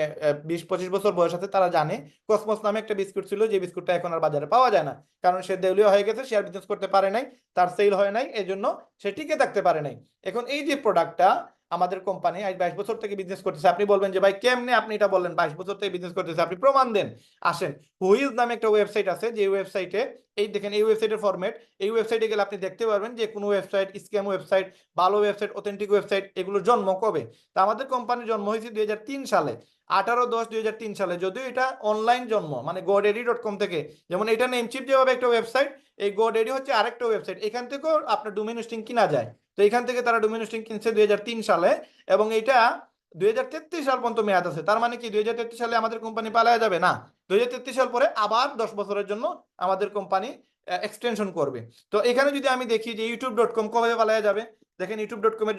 20-25 বছর বয়স আছে তারা জানে কসমস নামে একটা বিস্কুট ছিল, যে বিস্কুটটা এখন আর বাজারে পাওয়া যায় না, কারণ সে দেউলিয়া হয়ে গেছে, সে আর বিজনেস করতে পারে নাই, তার সেল হয় নাই, এজন্য সে টিকে থাকতে পারে নাই। এখন এই যে প্রোডাক্টটা আমাদের কোম্পানি আজ 22 বছর থেকে বিজনেস করতেছে, আপনি বলবেন যে ভাই কেমনে আপনি এটা বললেন 22 বছর থেকে বিজনেস করতেছে, আপনি প্রমাণ দেন। আসেন, হুইজ নামে একটা ওয়েবসাইট আছে, যে ওয়েবসাইটে এই দেখেন এই ওয়েবসাইটের ফরম্যাট, এই ওয়েবসাইটে গেলে আপনি দেখতে পারবেন যে কোনো ওয়েবসাইট স্ক্যাম ওয়েবসাইট, ভালো ওয়েবসাইট, অথেন্টিক ওয়েবসাইট, এগুলোর জন্ম কবে। তা আমাদের কোম্পানির জন্ম হয়েছে 2003 সালে, 18-10-2003 সালে, যদিও এটা অনলাইন জন্ম, মানে godaddy.com থেকে। যেমন এটা নেমচিপ যেভাবে একটা ওয়েবসাইট, এই godaddy হচ্ছে আরেকটা ওয়েবসাইট, এখান থেকেও আপনার ডোমেইন হোস্টিং কিনা যায়। তো এখান থেকে তারা ডোমেইন হোস্টিং কিনছে 2003 সালে, এবং এটা 2033 সাল পর্যন্ত মেয়াদ আছে। তার মানে কি 2033 সালে আমাদের কোম্পানি পালায়া যাবে না, 2033 সাল পরে আবার 10 বছরের জন্য আমাদের কোম্পানি এক্সটেনশন করবে। তো এখানে যদি আমি দেখি যে youtube.com কবে পালায়া যাবে, দেখেন youtube.com এর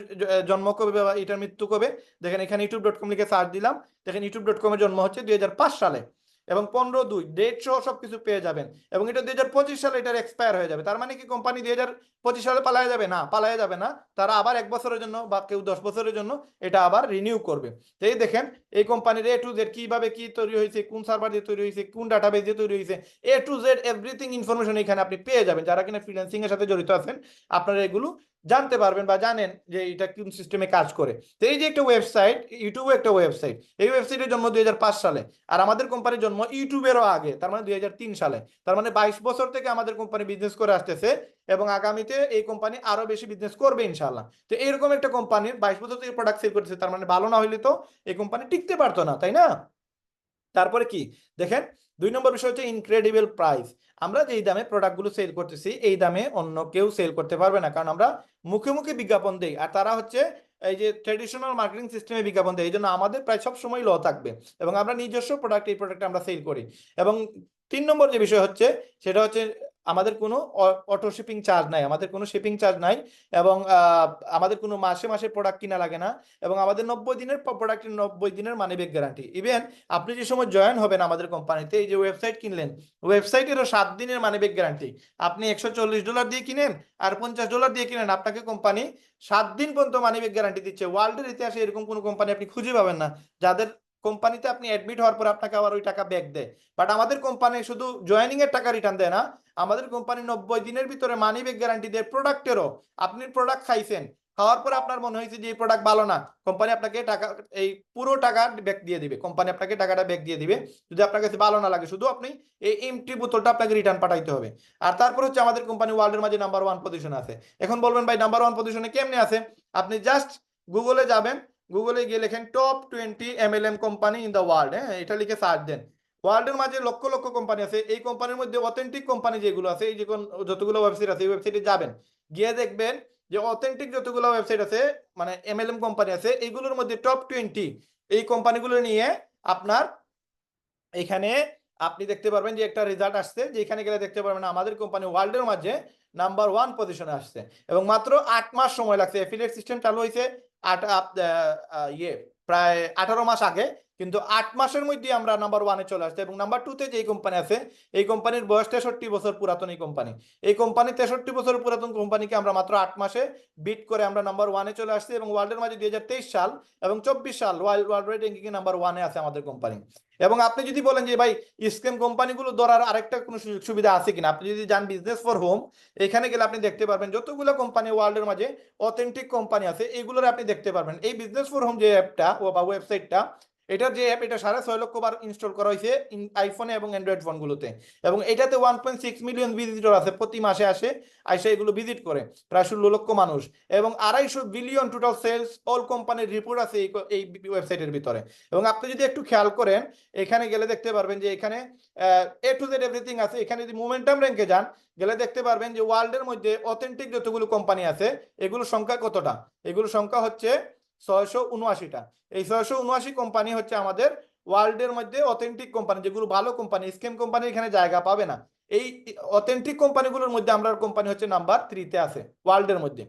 জন্ম কবে বা এটার মৃত্যু কবে, দেখেন এখানে youtube.com লিখে সার্চ দিলাম, দেখেন youtube.com এর জন্ম হচ্ছে 2005 সালে, এবং 15/2 ডেট সহ সবকিছু পেয়ে যাবেন। এবং এটা 2025 সালে এটার এক্সপায়ার হয়ে যাবে। তার মানে কি কোম্পানি 2025 সালে পালায়া যাবে না? পালায়া যাবে না, তারা আবার 1 বছরের জন্য বা কেউ 10 বছরের জন্য এটা আবার রিনিউ করবে। তো এই দেখেন এই কোম্পানির A to Z কিভাবে কি তৈরি হয়েছে, কোন সার্ভার দিয়ে তৈরি হয়েছে, কোন ডাটাবেস দিয়ে তৈরি হয়েছে, A to Z everything information এখানে আপনি পেয়ে যাবেন। যারা কিনা ফ্রিল্যান্সিং এর সাথে জড়িত আছেন আপনারা এগুলো জানতে পারবেন বা জানেন যে এটা কোন সিস্টেমে কাজ করে। তো এই যে একটা ওয়েবসাইট, ইউটিউব একটা ওয়েবসাইট, এই ওয়েবসাইটের জন্ম 2005 সালে, আর আমাদের কোম্পানির জন্ম ইউটিউবেরও আগে, তার মানে 2003 সালে। তার মানে 22 বছর থেকে আমাদের কোম্পানি বিজনেস করে আসতেছে, এবং আগামীতে এই কোম্পানি আরো বেশি বিজনেস করবে ইনশাআল্লাহ। তো এরকম একটা কোম্পানির 22 বছর থেকে প্রোডাক্ট সেল করতেছে, তার মানে ভালো না হইলে তো এই কোম্পানি টিকতে পারতো না, তাই না? তারপরে কি দেখেন, 2 নম্বর বিষয় হচ্ছে ইনক্রেডিবল প্রাইস। আমরা যেই দামে প্রোডাক্টগুলো সেল করতেছি এই দামে অন্য কেউ সেল করতে পারবে না, কারণ আমরা মুখে মুখে বিজ্ঞাপন দেই, আর তারা হচ্ছে এই যে ট্রেডিশনাল মার্কেটিং সিস্টেমে বিজ্ঞাপন দেয়। এই জন্য আমাদের প্রায় সব সময় ল থাকবে, এবং আমরা নিজস্ব প্রোডাক্ট, এই প্রোডাক্ট আমরা সেল করি। এবং 3 নম্বর যে বিষয় হচ্ছে সেটা হচ্ছে আমাদের কোনো অটো শিপিং চার্জ নাই, আমাদের কোনো শিপিং চার্জ নাই, এবং আমাদের কোনো মাসে মাসে প্রোডাক্ট কিনা লাগে না, এবং আমাদের 90 দিনের প্রোডাক্টের 90 দিনের মানি ব্যাক গ্যারান্টি। ইভেন আপনি যে সময় জয়েন হবেন আমাদের কোম্পানিতে, এই যে ওয়েবসাইট কিনলেন, ওয়েবসাইটেরও 7 দিনের মানি ব্যাক গ্যারান্টি। আপনি $140 দিয়ে কিনেন আর $50 দিয়ে কিনেন, আপনাকে কোম্পানি 7 দিন পর্যন্ত মানি ব্যাক গ্যারান্টি দিচ্ছে। ওয়ার্ল্ডের ইতিহাসে এরকম কোনো কোম্পানি আপনি খুঁজে পাবেন না যাদের কোম্পানিতে আপনি অ্যাডমিট হওয়ার পর আপনাকে আবার ওই টাকা ব্যাক দেয়। বাট আমাদের কোম্পানি শুধু জয়েনিং এর টাকা রিটার্ন দেয় না, আমাদের কোম্পানি 90 দিনের ভিতরে মানি ব্যাক গ্যারান্টি দেয় প্রোডাক্টেরও। আপনি প্রোডাক্ট খাইছেন, খাওয়ার পরে আপনার মনে হয়েছে যে এই প্রোডাক্ট ভালো না, কোম্পানি আপনাকে টাকা, এই পুরো টাকা ব্যাক দিয়ে দিবে, কোম্পানি আপনাকে টাকাটা ব্যাক দিয়ে দিবে। যদি আপনার কাছে ভালো না লাগে, শুধু আপনি এই এমটি বোতলটা আপনাকে রিটার্ন পাঠাইতে হবে। আর তারপর হচ্ছে আমাদের কোম্পানি ওয়ার্ল্ডের মাঝে নাম্বার 1 পজিশনে আছে। এখন বলবেন ভাই নাম্বার 1 পজিশনে কেমনে আছে? আপনি জাস্ট গুগলে যাবেন, গুগলে গিয়ে লেখেন top 20 MLM company in the world, হ্যাঁ, এটা লিখে সার্চ দেন। ওয়ার্ল্ডের মাঝে লক্ষ লক্ষ কোম্পানি আছে, এই কোম্পানির মধ্যে অথেন্টিক কোম্পানি যেগুলো আছে, এই যে যতগুলো ওয়েবসাইট আছে, এই ওয়েবসাইটে যাবেন, গিয়ে দেখবেন যে অথেন্টিক যতগুলো ওয়েবসাইট আছে, মানে এমএলএম কোম্পানি আছে, এইগুলোর মধ্যে টপ 20 এই কোম্পানিগুলো নিয়ে আপনার এখানে আপনি দেখতে পারবেন যে একটা রেজাল্ট আসছে, যে এখানে গেলে দেখতে পারবেন আমাদের কোম্পানি ওয়ার্ল্ডের মাঝে নাম্বার 1 পজিশনে আসছে, এবং মাত্র 8 মাস সময় লাগছে। এফিলিয়েট সিস্টেম চালু হয়েছে প্রায় 18 মাস আগে, কিন্তু 8 মাসের মধ্যে আমরা নাম্বার 1-এ চলে আসছে। এবং নাম্বার 2-তে যে কোম্পানি আছে, এই কোম্পানির বয়স 63 বছর পুরাতন। এই কোম্পানি 63 বছর পুরাতন কোম্পানিকে আমরা মাত্র 8 মাসে বিট করে আমরা নাম্বার 1-এ চলে আসছি, এবং ওয়ার্ল্ডের মাঝে 2023 সাল এবং 24 সাল ওয়ার্ল্ড র্যাঙ্কিং এ নাম্বার 1-এ আছে আমাদের কোম্পানি। এবং আপনি যদি বলেন যে ভাই স্ক্যাম কোম্পানিগুলো ধরার আরেকটা কোনো সুযোগ সুবিধা আছে কিনা, আপনি যদি যান বিজনেস ফর হোম, এখানে গেলে আপনি দেখতে পারবেন যতগুলো কোম্পানি ওয়ার্ল্ডের মাঝে অথেন্টিক কোম্পানি আছে, এইগুলোর আপনি দেখতে পারবেন। এই বিজনেস ফর হোম যে অ্যাপটা বা ওয়েবসাইটটা, এটার যে অ্যাপ, এটা 6.5 লক্ষ বার ইনস্টল করা হয়েছে আইফোনে এবং অ্যান্ড্রয়েড ফোনগুলোতে, এবং এটাতে 1.6 মিলিয়ন ভিজিটর আছে, প্রতি মাসে আসে এগুলো ভিজিট করে প্রায় 16 লক্ষ মানুষ, এবং 250 বিলিয়ন টোটাল সেলস অল কোম্পানির রিপোর্ট আছে এই ওয়েবসাইটের ভিতরে। এবং আপনি যদি একটু খেয়াল করেন, এখানে গেলে দেখতে পারবেন যে এখানে এ টু জেড এভরিথিং আছে। এখানে যদি মোমেন্টাম র্যাঙ্কে যান, গেলে দেখতে পারবেন যে ওয়ার্ল্ডের মধ্যে অথেন্টিক যতগুলো কোম্পানি আছে, এগুলোর সংখ্যা কতটা? এগুলোর সংখ্যা হচ্ছে 679টা। এই 679 কোম্পানি হচ্ছে আমাদের ওয়ার্ল্ডের মধ্যে অথেন্টিক কোম্পানি, যেগুলো ভালো কোম্পানি, স্ক্যাম কোম্পানি এখানে জায়গা পাবে না। এই অথেন্টিক কোম্পানিগুলোর মধ্যে আমরা কোম্পানি হচ্ছে নাম্বার 3-তে আছে, ওয়ার্ল্ডের মধ্যে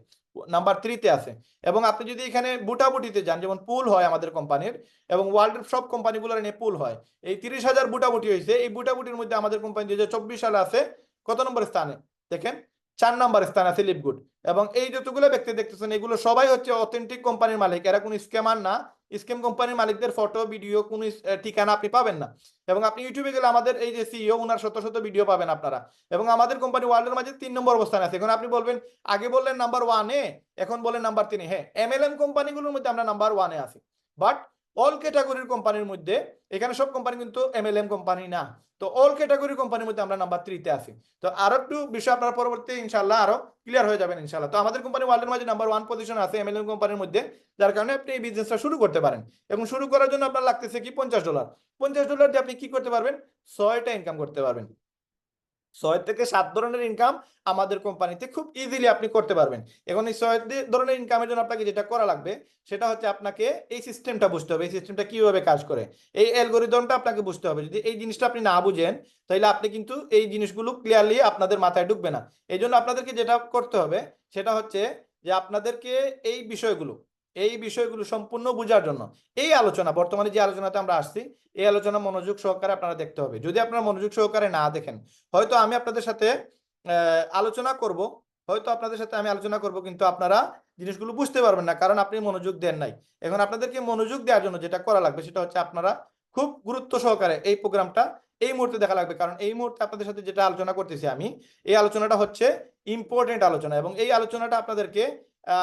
নাম্বার 3-তে আছে। এবং আপনি যদি এখানে বুটাবুটিতে যান, যেমন পুল হয় আমাদের কোম্পানির, এবং ওয়ার্ল্ডের সব কোম্পানিগুলোর নিয়ে পুল হয়, এই 30,000 বুটাবুটি হয়েছে। এই বুটাবুটির মধ্যে আমাদের কোম্পানি 2024 সালে আছে কত নম্বর স্থানে? দেখেন 4 নম্বর স্থানে আছে লিভগুড। এবং এই যতগুলো ব্যক্তি দেখতেছেন, এগুলো সবাই হচ্ছে অথেন্টিক কোম্পানির মালিক, এরা কোনো স্ক্যামার না। স্ক্যাম কোম্পানির মালিকদের ফটো, ভিডিও, কোনো ঠিকানা আপনি পাবেন না। এবং আপনি ইউটিউবে গেলে আমাদের এই যে সিইও, ওনার শত শত ভিডিও পাবেন আপনারা। এবং আমাদের কোম্পানি ওয়ার্ল্ডের মাঝে 3 নম্বর অবস্থানে আছে। এখন আপনি বলবেন, আগে বললেন নাম্বার 1-এ, এখন বলেন নাম্বার 3-এ। হ্যাঁ, এমএলএম কোম্পানিগুলোর মধ্যে আমরা নাম্বার 1-এ আছি, বাট অল ক্যাটাগরির কোম্পানির মধ্যে, এখানে সব কোম্পানি কিন্তু এমএলএম কোম্পানি না, তো অল ক্যাটাগরি কোম্পানির মধ্যে আমরা নাম্বার 3-তে আছি। তো আরো একটু বিষয় আপনার পরবর্তী ইনশাআল্লাহ আরো ক্লিয়ার হয়ে যাবেন ইনশাআল্লাহ। তো আমাদের কোম্পানি ওয়ার্ল্ডের মাঝে নাম্বার 1 পজিশন আছে এমএলএম কোম্পানির মধ্যে, যার কারণে আপনি এই বিজনেসটা শুরু করতে পারেন। এবং শুরু করার জন্য আপনার লাগতেছে কি $50। $50 দিয়ে আপনি কি করতে পারবেন? 6টা ইনকাম করতে পারবেন। 6 থেকে 7 ধরনের ইনকাম আমাদের কোম্পানিতে খুব ইজিলি আপনি করতে পারবেন। এখন এই 6 ধরনের ইনকামের জন্য আপনাকে যেটা করা লাগবে, সেটা হচ্ছে আপনাকে এই সিস্টেমটা বুঝতে হবে, এই সিস্টেমটা কিভাবে কাজ করে, এই অ্যালগরিদমটা আপনাকে বুঝতে হবে। যদি এই জিনিসটা আপনি না বুঝেন, তাহলে আপনি কিন্তু এই জিনিসগুলো ক্লিয়ারলি আপনাদের মাথায় ঢুকবে না। এই জন্য আপনাদেরকে যেটা করতে হবে, সেটা হচ্ছে যে আপনাদেরকে এই বিষয়গুলো সম্পূর্ণ বোঝার জন্য এই আলোচনা, বর্তমানে যে আলোচনাতে আমরা আসছি, এই আলোচনা মনোযোগ সহকারে আপনারা দেখতে হবে। যদি আপনারা মনোযোগ সহকারে না দেখেন, হয়তো আমি আপনাদের সাথে আলোচনা করব, কিন্তু আপনারা জিনিসগুলো বুঝতে পারবেন না, কারণ আপনি মনোযোগ দেন নাই। এখন আপনাদেরকে মনোযোগ দেওয়ার জন্য যেটা করা লাগবে, সেটা হচ্ছে আপনারা খুব গুরুত্ব সহকারে এই প্রোগ্রামটা এই মুহূর্তে দেখা লাগবে। কারণ এই মুহূর্তে আপনাদের সাথে যেটা আলোচনা করতেছি আমি, এই আলোচনাটা হচ্ছে ইম্পর্টেন্ট আলোচনা, এবং এই আলোচনাটা আপনাদেরকে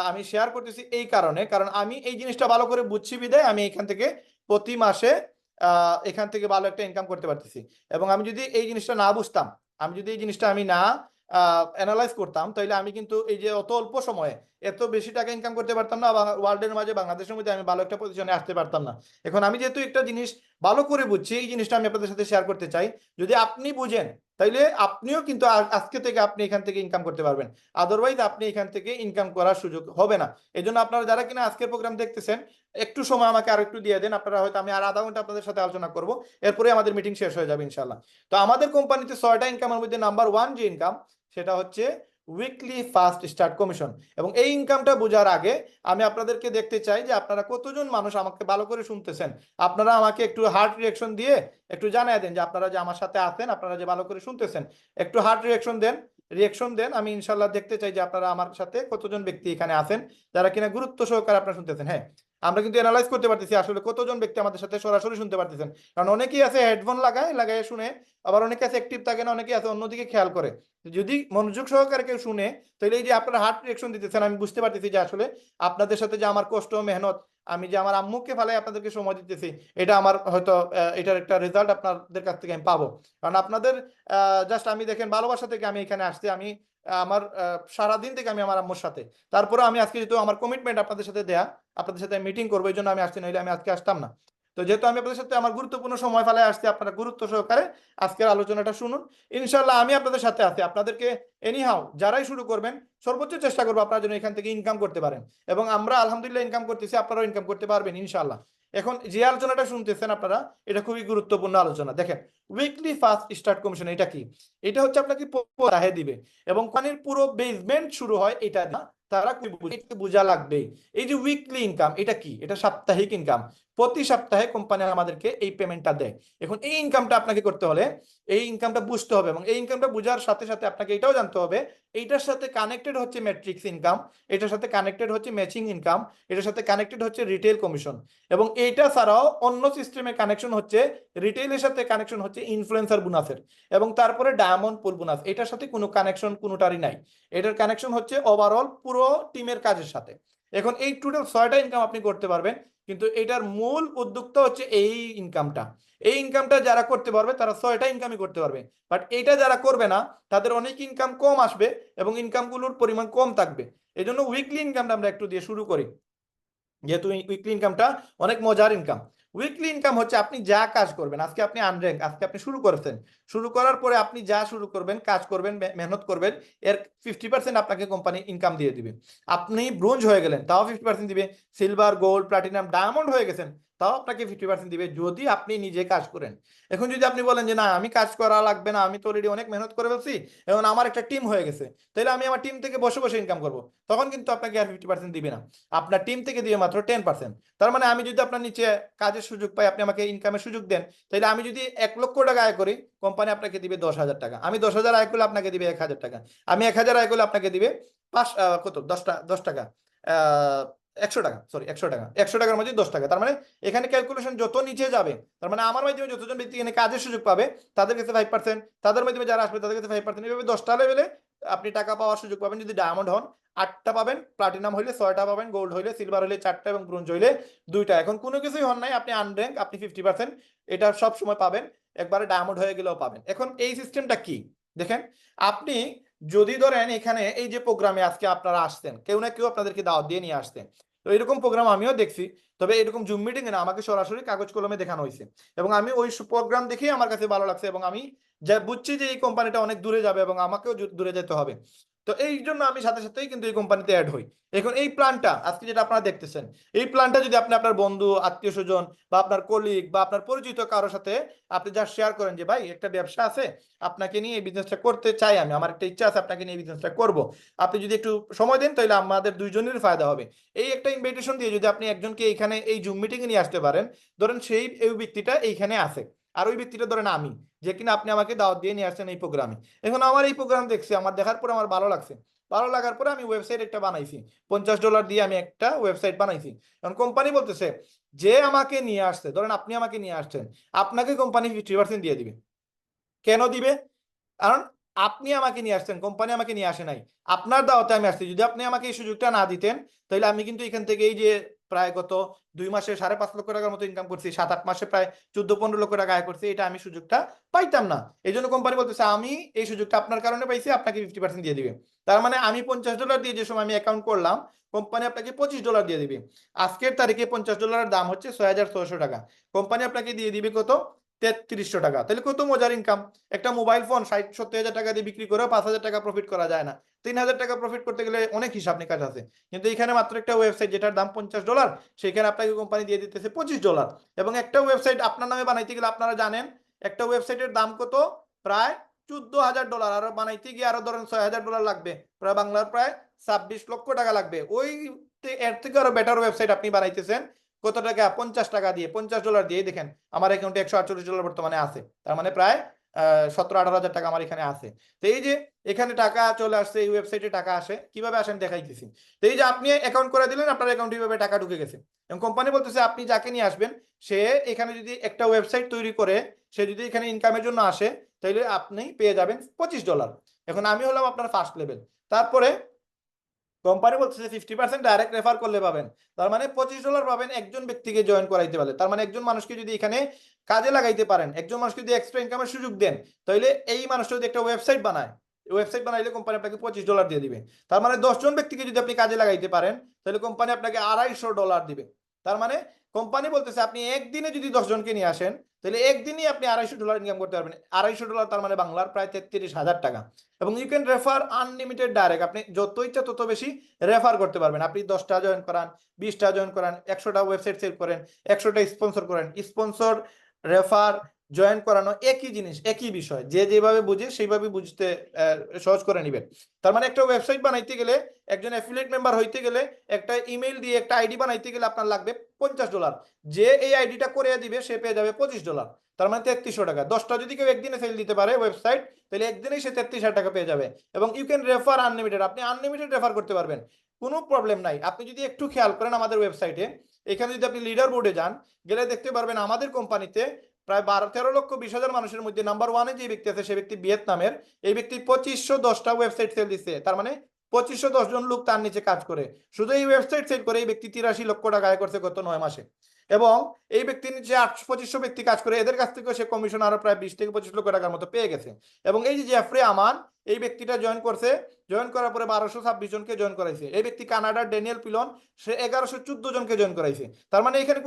আমি শেয়ার করতেছি এই কারণে, কারণ আমি এই জিনিসটা ভালো করে বুঝছি বিধায় আমি এখান থেকে প্রতি মাসে এখান থেকে ভালো একটা ইনকাম করতে পারতেছি। এবং আমি যদি এই জিনিসটা না বুঝতাম, আমি যদি এই জিনিসটা আমি না অ্যানালাইজ করতাম, তাহলে আমি কিন্তু এই যে অত অল্প সময়ে এত বেশি টাকা ইনকাম করতে পারতাম না, ওয়ার্ল্ডের মাঝে বাংলাদেশের মধ্যে আমি ভালো একটা পজিশনে আসতে পারতাম না। এখন আমি যেহেতু একটা জিনিস ভালো করে বুঝছি, এই জিনিসটা আমি আপনাদের সাথে শেয়ার করতে চাই। যদি আপনি বুঝেন তাইলে আপনিও কিন্তু আজকে থেকে আপনি এখান থেকে ইনকাম করতে পারবেন, আদারওয়াইজ আপনি এখান থেকে ইনকাম করার সুযোগ হবে না। এই জন্য আপনারা যারা কিনা আজকের প্রোগ্রাম দেখতেছেন, একটু সময় আমাকে আর একটু দিয়ে দেন, আপনারা হয়তো আমি আর আধা ঘন্টা আপনাদের সাথে আলোচনা করব, এরপরে আমাদের মিটিং শেষ হয়ে যাবে ইনশাল্লাহ। তো আমাদের কোম্পানিতে 6টা ইনকামের মধ্যে নাম্বার 1 যে ইনকাম, সেটা হচ্ছে উইকলি ফার্স্ট স্টার্ট কমিশন। এবং এই ইনকামটা বোঝার আগে আমি আপনাদেরকে দেখতে চাই যে আপনারা কতজন মানুষ আমাকে ভালো করে শুনতেছেন। আপনারা আমাকে একটু হার্ট রিয়াকশন দিয়ে একটু জানাই দেন যে আপনারা যে আমার সাথে আছেন, আপনারা যে ভালো করে শুনতেছেন, একটু হার্ট রিয়াকশন দেন। আমি ইনশাল্লাহ দেখতে চাই যে আপনারা আমার সাথে কতজন ব্যক্তি এখানে আছেন যারা কিনা গুরুত্ব সহকারে আপনারা শুনতেছেন। হ্যাঁ, আমরা কিন্তু অ্যানালাইজ করতে পারতেছি আসলে কতজন ব্যক্তি আমাদের সাথে সরাসরি শুনতে পারতেছেন, কারণ অনেকেই আছে হেডফোন লাগায় শুনে, আবার অনেকে আছে অ্যাক্টিভ থাকে না, অনেকে আছে অন্যদিকে খেয়াল করে। যদি মনোযোগ সহকারে কেউ শুনে, তাহলে এই যে আপনারা হার্ট রিয়াকশন দিতেছেন, আমি বুঝতে পারতেছি যে আসলে আপনাদের সাথে যে আমার কষ্ট মেহনত, আমি যে আমার আম্মুকে ফেলে আপনাদেরকে সময় দিতেছি, এটা আমার হয়তো এটার একটা রেজাল্ট আপনাদের কাছ থেকে আমি পাবো। কারণ আপনাদের জাস্ট আমি দেখেন ভালোবাসা থেকে আমি এখানে আসছি। আমি আমার সারাদিন থেকে আমি আমার আম্মুর সাথে, তারপরে আমি আজকে যেহেতু আমার কমিটমেন্ট আপনাদের সাথে দেয়া, আপনাদের সাথে মিটিং করবো, এই জন্য আমি আসছি, নইলে আমি আজকে আসতাম না। তো যেহেতু আমি আপনাদের সাথে আমার গুরুত্বপূর্ণ সময় ফেলে আসছি, আপনারা গুরুত্ব সহকারে আজকের আলোচনাটা শুনুন। ইনশাল্লাহ আমি আপনাদের সাথে আছি, আপনাদেরকে এনিহাও যারাই শুরু করবেন সর্বোচ্চ চেষ্টা করবো আপনারা যেন এখান থেকে ইনকাম করতে পারেন। এবং আমরা আলহামদুলিল্লাহ ইনকাম করতেছি, আপনারাও ইনকাম করতে পারবেন ইনশাল্লাহ। এখন যে আলোচনাটা শুনতেছেন আপনারা, এটা খুবই গুরুত্বপূর্ণ আলোচনা। দেখেন, উইকলি ফার্স্ট স্টার্ট কমিশন এটা কি? এটা হচ্ছে আপনাকে রাহে দিবে, এবং কোম্পানির পুরো বেসমেন্ট শুরু হয় এটা না, তারা বোঝা লাগবে। এই যে উইকলি ইনকাম এটা কি? এটা সাপ্তাহিক ইনকাম। প্রতি সপ্তাহে কোম্পানি আমাদেরকে এই পেমেন্টটা দেয়। এখন এই ইনকামটা আপনাকে করতে হলে এই ইনকামটা বুঝতে হবে, এবং এই ইনকামটা বোঝার সাথে সাথে আপনাকে এটাও জানতে হবে এইটার সাথে কানেক্টেড হচ্ছে ম্যাট্রিক্স ইনকাম, এটার সাথে কানেক্টেড হচ্ছে ম্যাচিং ইনকাম, এটার সাথে কানেক্টেড হচ্ছে রিটেল কমিশন, এবং এইটা ছাড়াও অন্য সিস্টেমে কানেকশন হচ্ছে, রিটেলের সাথে কানেকশন হচ্ছে ইনফ্লুয়েন্সার বোনাসের, এবং তারপরে ডায়মন্ড পুল বোনাস। এটার সাথে কোনো কানেকশন কোনোটারই নাই, এটার কানেকশন হচ্ছে ওভারঅল পুরো টিমের কাজের সাথে। এখন এই টোটাল 6টা ইনকাম আপনি করতে পারবেন, কিন্তু এটার মূল উদ্যোক্তা হচ্ছে এই ইনকামটা। এই ইনকামটা যারা করতে পারবে তারা 6টা ইনকামই করতে পারবে, বাট এটা যারা করবে না তাদের অনেক ইনকাম কম আসবে এবং ইনকামগুলোর পরিমাণ কম থাকবে। এই জন্য উইকলি ইনকামটা আমরা একটু দিয়ে শুরু করি, যেহেতু উইকলি ইনকামটা অনেক মজার ইনকাম। উইকলি ইনকাম হচ্ছে আপনি যা কাজ করবেন, আজকে আপনি আনর্যাঙ্ক, আজকে আপনি শুরু করেছেন, শুরু করার পরে আপনি যা শুরু করবেন, কাজ করবেন, মেহনত করবেন, এর 50% আপনাকে কোম্পানি ইনকাম দিয়ে দিবে। আপনি ব্রোঞ্জ হয়ে গেলেন, তাও 50% দিবে। সিলভার, গোল্ড, প্লাটিনাম, ডায়মন্ড হয়ে গেছেন, তাও আপনাকে 50% দিবে, যদি আপনি নিজে কাজ করেন। এখন যদি আপনি বলেন যে না, আমি কাজ করা লাগবে না, আমি তো অলরেডি অনেক মেহনত করে ফেলছি, এখন আমার একটা টিম হয়ে গেছে, তাহলে আমি আমার টিম থেকে বসে বসে ইনকাম করবো, তখন কিন্তু আপনাকে আর 50% দিবে না, আপনার টিম থেকে দিবে মাত্র 10%। তার মানে আমি যদি আপনার নিচে কাজের সুযোগ পাই, আপনি আমাকে ইনকামের সুযোগ দেন, তাহলে আমি যদি 1 লক্ষ টাকা আয় করি, কোম্পানি আপনাকে দিবে 10,000 টাকা। আমি 10,000 আয় করলে আপনাকে দিবে 1,000 টাকা। আমি 1,000 আয় করলে আপনাকে দিবে কত, 10 টাকা, 100 টাকা, সরি 100 টাকা, 100 টাকার মধ্যে 10 টাকা। তার মানে এখানে ক্যালকুলেশন যত নিচে যাবে, তার মানে আমার মাধ্যমে যতজন ব্যক্তি এখানে কাজের সুযোগ পাবে তাদের কাছে 5%, তাদের মাধ্যমে যারা আসবে তাদের কাছে 5%, এইভাবে 10টা লেভেলে আপনি টাকা পাওয়ার সুযোগ পাবেন। যদি ডায়মন্ড হন 8টা পাবেন, প্লাটিনাম হইলে 6টা পাবেন, গোল্ড হইলে, সিলভার হইলে 4টা, এবং ব্রোঞ্জ হইলে 2টা। এখন কোনো কিছুই হন নাই, আপনি আনর্যাঙ্ক, আপনি 50%, এটা সব সময় পাবেন, একবারে ডায়মন্ড হয়ে গেলেও পাবেন। এখন এই সিস্টেমটা কি দেখেন, আপনি যদি ধরেন এখানে এই যে প্রোগ্রামে আজকে আপনারা আসছেন, কেউ না কেউ আপনাদেরকে দাওয়াত দিয়ে নিয়ে আসতেন, তো এরকম প্রোগ্রাম আমিও দেখছি, তবে এরকম জুম মিটিং না, আমাকে সরাসরি কাগজ কলমে দেখানো হয়েছে, এবং আমি ওই প্রোগ্রাম দেখেই আমার কাছে ভালো লাগছে, এবং আমি যা বুঝছি যে এই কোম্পানিটা অনেক দূরে যাবে এবং আমাকেও দূরে যেতে হবে। তো এই জন্য আমি সাথে সাথেই কিন্তু এই কোম্পানিতে অ্যাড হই। এখন এই প্ল্যানটা আজকে যেটা আপনারা দেখতেছেন, এই প্ল্যানটা যদি আপনি আপনার বন্ধু, আত্মীয় স্বজন, বা আপনার কলিগ, বা আপনার পরিচিত কারোর সাথে আপনি যা শেয়ার করেন যে ভাই একটা ব্যবসা আছে, আপনাকে নিয়ে এই বিজনেসটা করতে চাই, আমি আমার একটা ইচ্ছা আছে আপনাকে নিয়ে এই বিজনেসটা করব, আপনি যদি একটু সময় দেন তাহলে আমাদের দুইজনের ফায়দা হবে। এই একটা ইনভাইটেশন দিয়ে যদি আপনি একজনকে এইখানে এই জুম মিটিং এ নিয়ে আসতে পারেন, ধরেন সেই এই ব্যক্তিটা এইখানে আছে, আর ওই ব্যক্তিটা ধরেন আমি, যে কিনা আপনি আমাকে দাওয়াত দিয়ে নিয়ে আসছেন এই প্রোগ্রামে। এখন আমার এই প্রোগ্রাম দেখছি, আমার দেখার পরে আমার ভালো লাগছে, ভালো লাগার পরে আমি ওয়েবসাইট একটা বানাইছি, $50 দিয়ে আমি একটা ওয়েবসাইট বানাইছি। কারণ কোম্পানি বলতেছে যে আমাকে নিয়ে আসছে, ধরেন আপনি আমাকে নিয়ে আসছেন, আপনাকে কোম্পানি 50% দিয়ে দিবে। কেন দিবে? কারণ আপনি আমাকে নিয়ে আসছেন, কোম্পানি আমাকে নিয়ে আসে নাই, আপনার দাওয়াতে আমি আসছি। যদি আপনি আমাকে এই সুযোগটা না দিতেন, তাহলে আমি কিন্তু এখান থেকে এই যে প্রায় গত 2 মাসে 5.5 লক্ষ টাকার মতো ইনকাম করছি, 7-8 মাসে প্রায় 14-15 লক্ষ টাকা আয় করছি, এটা আমি সুযোগটা পাইতাম না। এই জন্য কোম্পানি বলতেছে আমি এই সুযোগটা আপনার কারণে পাইছি, আপনাকে 50% দিয়ে দিবে। তার মানে আমি $50 দিয়ে যে সময় আমি অ্যাকাউন্ট করলাম, কোম্পানি আপনাকে $25 দিয়ে দিবে। আজকের তারিখে $50 দাম হচ্ছে 6,600 টাকা, কোম্পানি আপনাকে দিয়ে দিবে কত? 3300 টাকা। তাহলে কত মজার ইনকাম! একটা মোবাইল ফোন 60-70 হাজার টাকা দিয়ে বিক্রি করে 5,000 টাকা প্রফিট করা যায় না? 3,000 টাকা প্রফিট করতে গেলে অনেক হিসাব নিকাশ আছে। কিন্তু এখানে মাত্র একটা ওয়েবসাইট যেটার দাম $50, সেখানে আপনাকে কোম্পানি দিয়ে দিতেছে $25। এবং একটা ওয়েবসাইট আপনার নামে বানাইতে গেলে আপনারা জানেন একটা ওয়েবসাইটের দাম কত? প্রায় $14,000। আর বানাইতে গিয়ে আরো ধরেন $6,000 লাগবে, প্রায় বাংলার প্রায় 26 লক্ষ টাকা লাগবে। ওই এর থেকে আরো বেটার ওয়েবসাইট আপনি বানাইতেছেন কত টাকা? 50 টাকা দিয়ে, $50 দিয়ে। দেখেন আমার অ্যাকাউন্টে $148 বর্তমানে আছে, তার মানে প্রায় 17-18 হাজার টাকা আমার এখানে আছে। তো এই যে এখানে টাকা চলে আসছে, এই ওয়েবসাইটে টাকা আসে, কিভাবে আসেন দেখাইতেছি। তো এই যে আপনি অ্যাকাউন্ট করে দিলেন, আপনার অ্যাকাউন্টে এইভাবে টাকা ঢুকে গেছে। এবং কোম্পানি বলতেছে আপনি যাকে নিয়ে আসবেন, সে এখানে যদি একটা ওয়েবসাইট তৈরি করে, সে যদি এখানে ইনকামের জন্য আসে, তাহলে আপনি পেয়ে যাবেন $25। এখন আমি হলাম আপনার ফার্স্ট লেভেল। তারপরে কোম্পানি বলতেছে 50% ডাইরেক্ট রেফার করলে পাবেন। তার মানে $25 পাবেন একজন ব্যক্তিকে জয়েন করাইতে পারলে। তার মানে একজন মানুষকে যদি এখানে কাজে লাগাইতে পারেন, একজন মানুষকে যদি এক্সট্রা ইনকামের সুযোগ দেন, তাহলে এই মানুষটা যদি একটা ওয়েবসাইট বানায়, ওয়েবসাইট বানাইলে কোম্পানি আপনাকে $25 দিয়ে দিবে। তার মানে 10 জন ব্যক্তিকে যদি আপনি কাজে লাগাইতে পারেন, তাহলে কোম্পানি আপনাকে $250 দিবে। তার মানে কোম্পানি বলতেছে আপনি একদিনে যদি 10 জনকে নিয়ে আসেন, তাহলে একদিনই আপনি $250 ইনকাম করতে পারবেন। $250 তার মানে বাংলার প্রায় 33,000 টাকা। এবং you can refer unlimited direct, আপনি যত ইচ্ছা তত বেশি রেফার করতে পারবেন। আপনি 10টা জয়েন করান, 20টা জয়েন করান, 100টা ওয়েবসাইট সেল করেন, 100টা স্পন্সর করেন। স্পন্সর, রেফার, জয়েন করানো একই জিনিস, একই বিষয়। যে যেভাবে বুঝে সেইভাবে বুঝতে সহজ করে নেবেন। তার মানে একটা ওয়েবসাইট বানাইতে গেলে, একজন অ্যাফিলিয়েট মেম্বার হইতে গেলে, একটা ইমেল দিয়ে একটা আইডি বানাইতে গেলে আপনার লাগবে $50। যে এই আইডিটা করে দিবে সে পেয়ে যাবে $25। তার মানে 3300 টাকা। 10টা যদি কেউ একদিনে সেল দিতে পারে ওয়েবসাইট, তাহলে একদিনেই সে 33,000 টাকা পেয়ে যাবে। এবং ইউ ক্যান রেফার আনলিমিটেড, আপনি আনলিমিটেড রেফার করতে পারবেন, কোনো প্রবলেম নাই। আপনি যদি একটু খেয়াল করেন আমাদের ওয়েবসাইটে, এখানে যদি আপনি লিডার বোর্ডে যান, গেলে দেখতে পারবেন আমাদের কোম্পানিতে প্রায় 13,20,000 মানুষের মধ্যে নাম্বার 1-এ যে ব্যক্তি আছে, সে ব্যক্তি ভিয়েতনামের। এই ব্যক্তি 2510টা ওয়েবসাইট সেল দিচ্ছে। তার মানে 2510 জন লোক তার নিচে কাজ করে। শুধু এই ওয়েবসাইট সেল করে এই ব্যক্তি 83 লক্ষ টাকা আয় করছে গত 9 মাসে। এবং এই ব্যক্তির নিচে 2500 ব্যক্তি কাজ করে, এদের কাছ থেকে সে কমিশন আরো প্রায় 20-25 লক্ষ টাকার মতো পেয়ে গেছে। এবং এই যে জেফ্রে আমান, এই ব্যক্তিটা জয়েন করছে, জয়েন করার পরে 1226 জনকে জয়েন করাইছে। এই ব্যক্তি কানাডার ড্যানিয়েল পিলন, সে 1114 জনকে জয়েন করাইছে। তার মানে এখানে